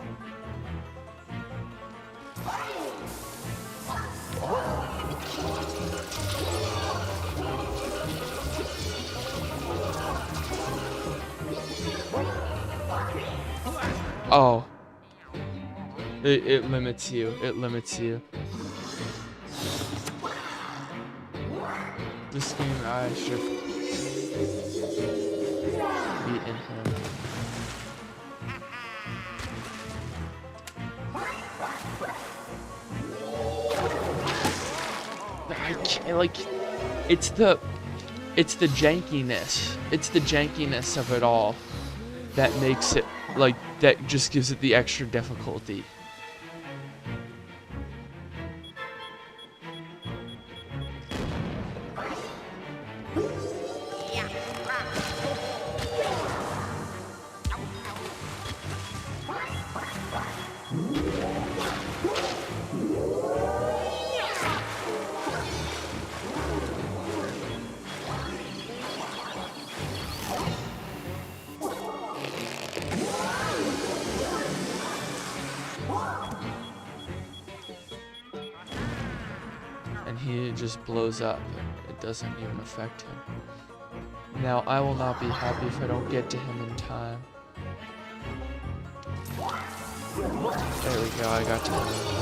Oh. It limits you. It limits you. This game, I should be in him. I can't, like, it's the jankiness. It's the jankiness of it all that makes it, like, that just gives it the extra difficulty. And he just blows up. It doesn't even affect him. Now, I will not be happy if I don't get to him in time. There we go, I got to him in time.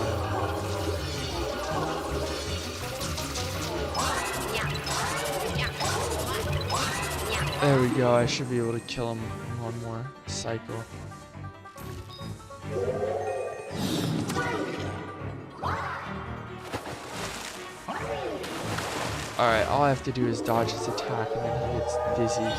There we go, I should be able to kill him in one more cycle. Alright, all I have to do is dodge his attack and then he gets dizzy.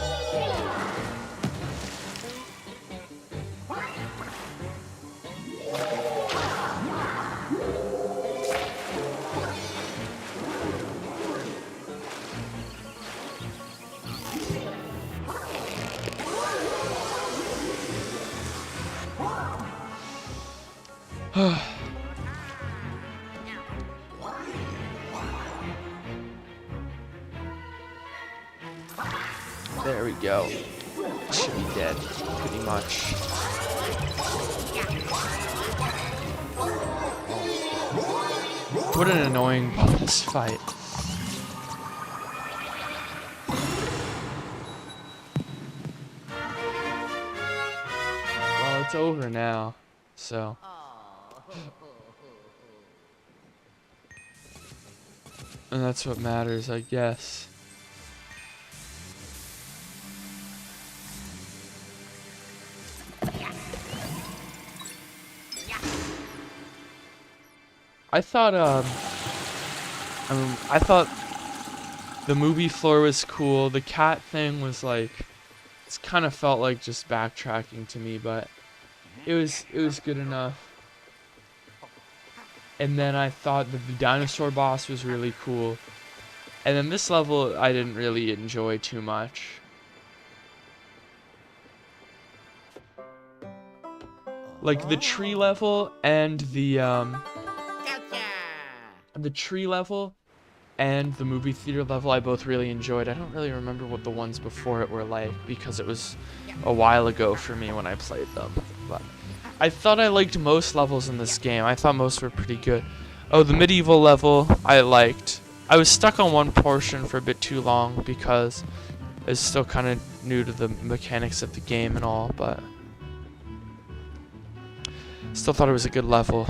There we go. Should be dead, pretty much. What an annoying boss fight. Well, it's over now, so. And that's what matters, I guess. I thought the movie floor was cool. The cat thing was like it's kind of felt like just backtracking to me, but it was good enough. And then I thought that the dinosaur boss was really cool. And then this level I didn't really enjoy too much. Like the tree level and the tree level and the movie theater level I both really enjoyed. I don't really remember what the ones before it were like because it was a while ago for me when I played them. But I thought I liked most levels in this game. I thought most were pretty good. Oh, the medieval level I liked. I was stuck on one portion for a bit too long because I was still kind of new to the mechanics of the game and all, but still thought it was a good level.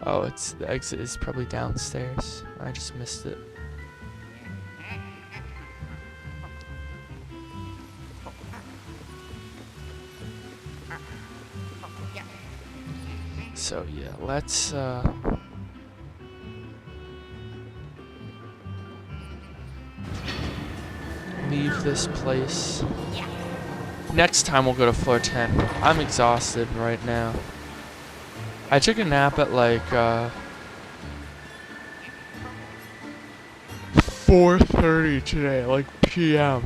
Oh, the exit is probably downstairs. I just missed it. So yeah, let's leave this place. Next time we'll go to floor 10. I'm exhausted right now. I took a nap at like 4:30 today, like PM.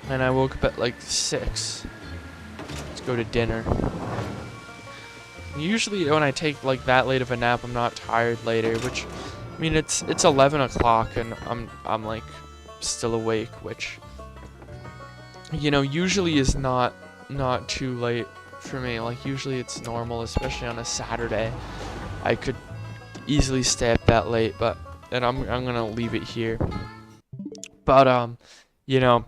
And I woke up at like 6. Let's go to dinner. Usually when I take like that late of a nap, I'm not tired later, which I mean it's 11 o'clock and I'm like still awake, which you know usually is not too late for me. Like usually it's normal, especially on a Saturday. I could easily stay up that late, but and I'm gonna leave it here. But you know,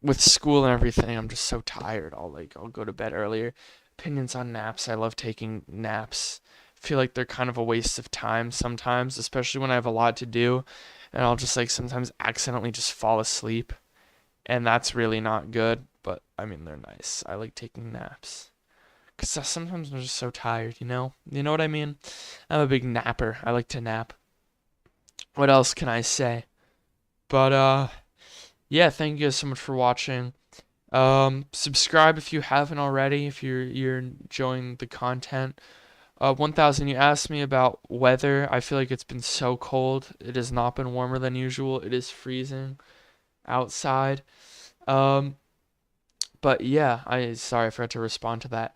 with school and everything, I'm just so tired. I'll go to bed earlier. Opinions on naps. I love taking naps. I feel like they're kind of a waste of time sometimes, especially when I have a lot to do, and I'll just like sometimes accidentally just fall asleep, and that's really not good. But I mean, they're nice. I like taking naps. Because sometimes I'm just so tired, you know? You know what I mean? I'm a big napper. I like to nap. What else can I say? But, yeah, thank you guys so much for watching. Subscribe if you haven't already, if you're enjoying the content. 1000, you asked me about weather. I feel like it's been so cold. It has not been warmer than usual. It is freezing outside. But yeah, sorry I forgot to respond to that.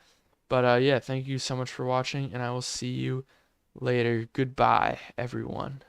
But yeah, thank you so much for watching, and I will see you later. Goodbye, everyone.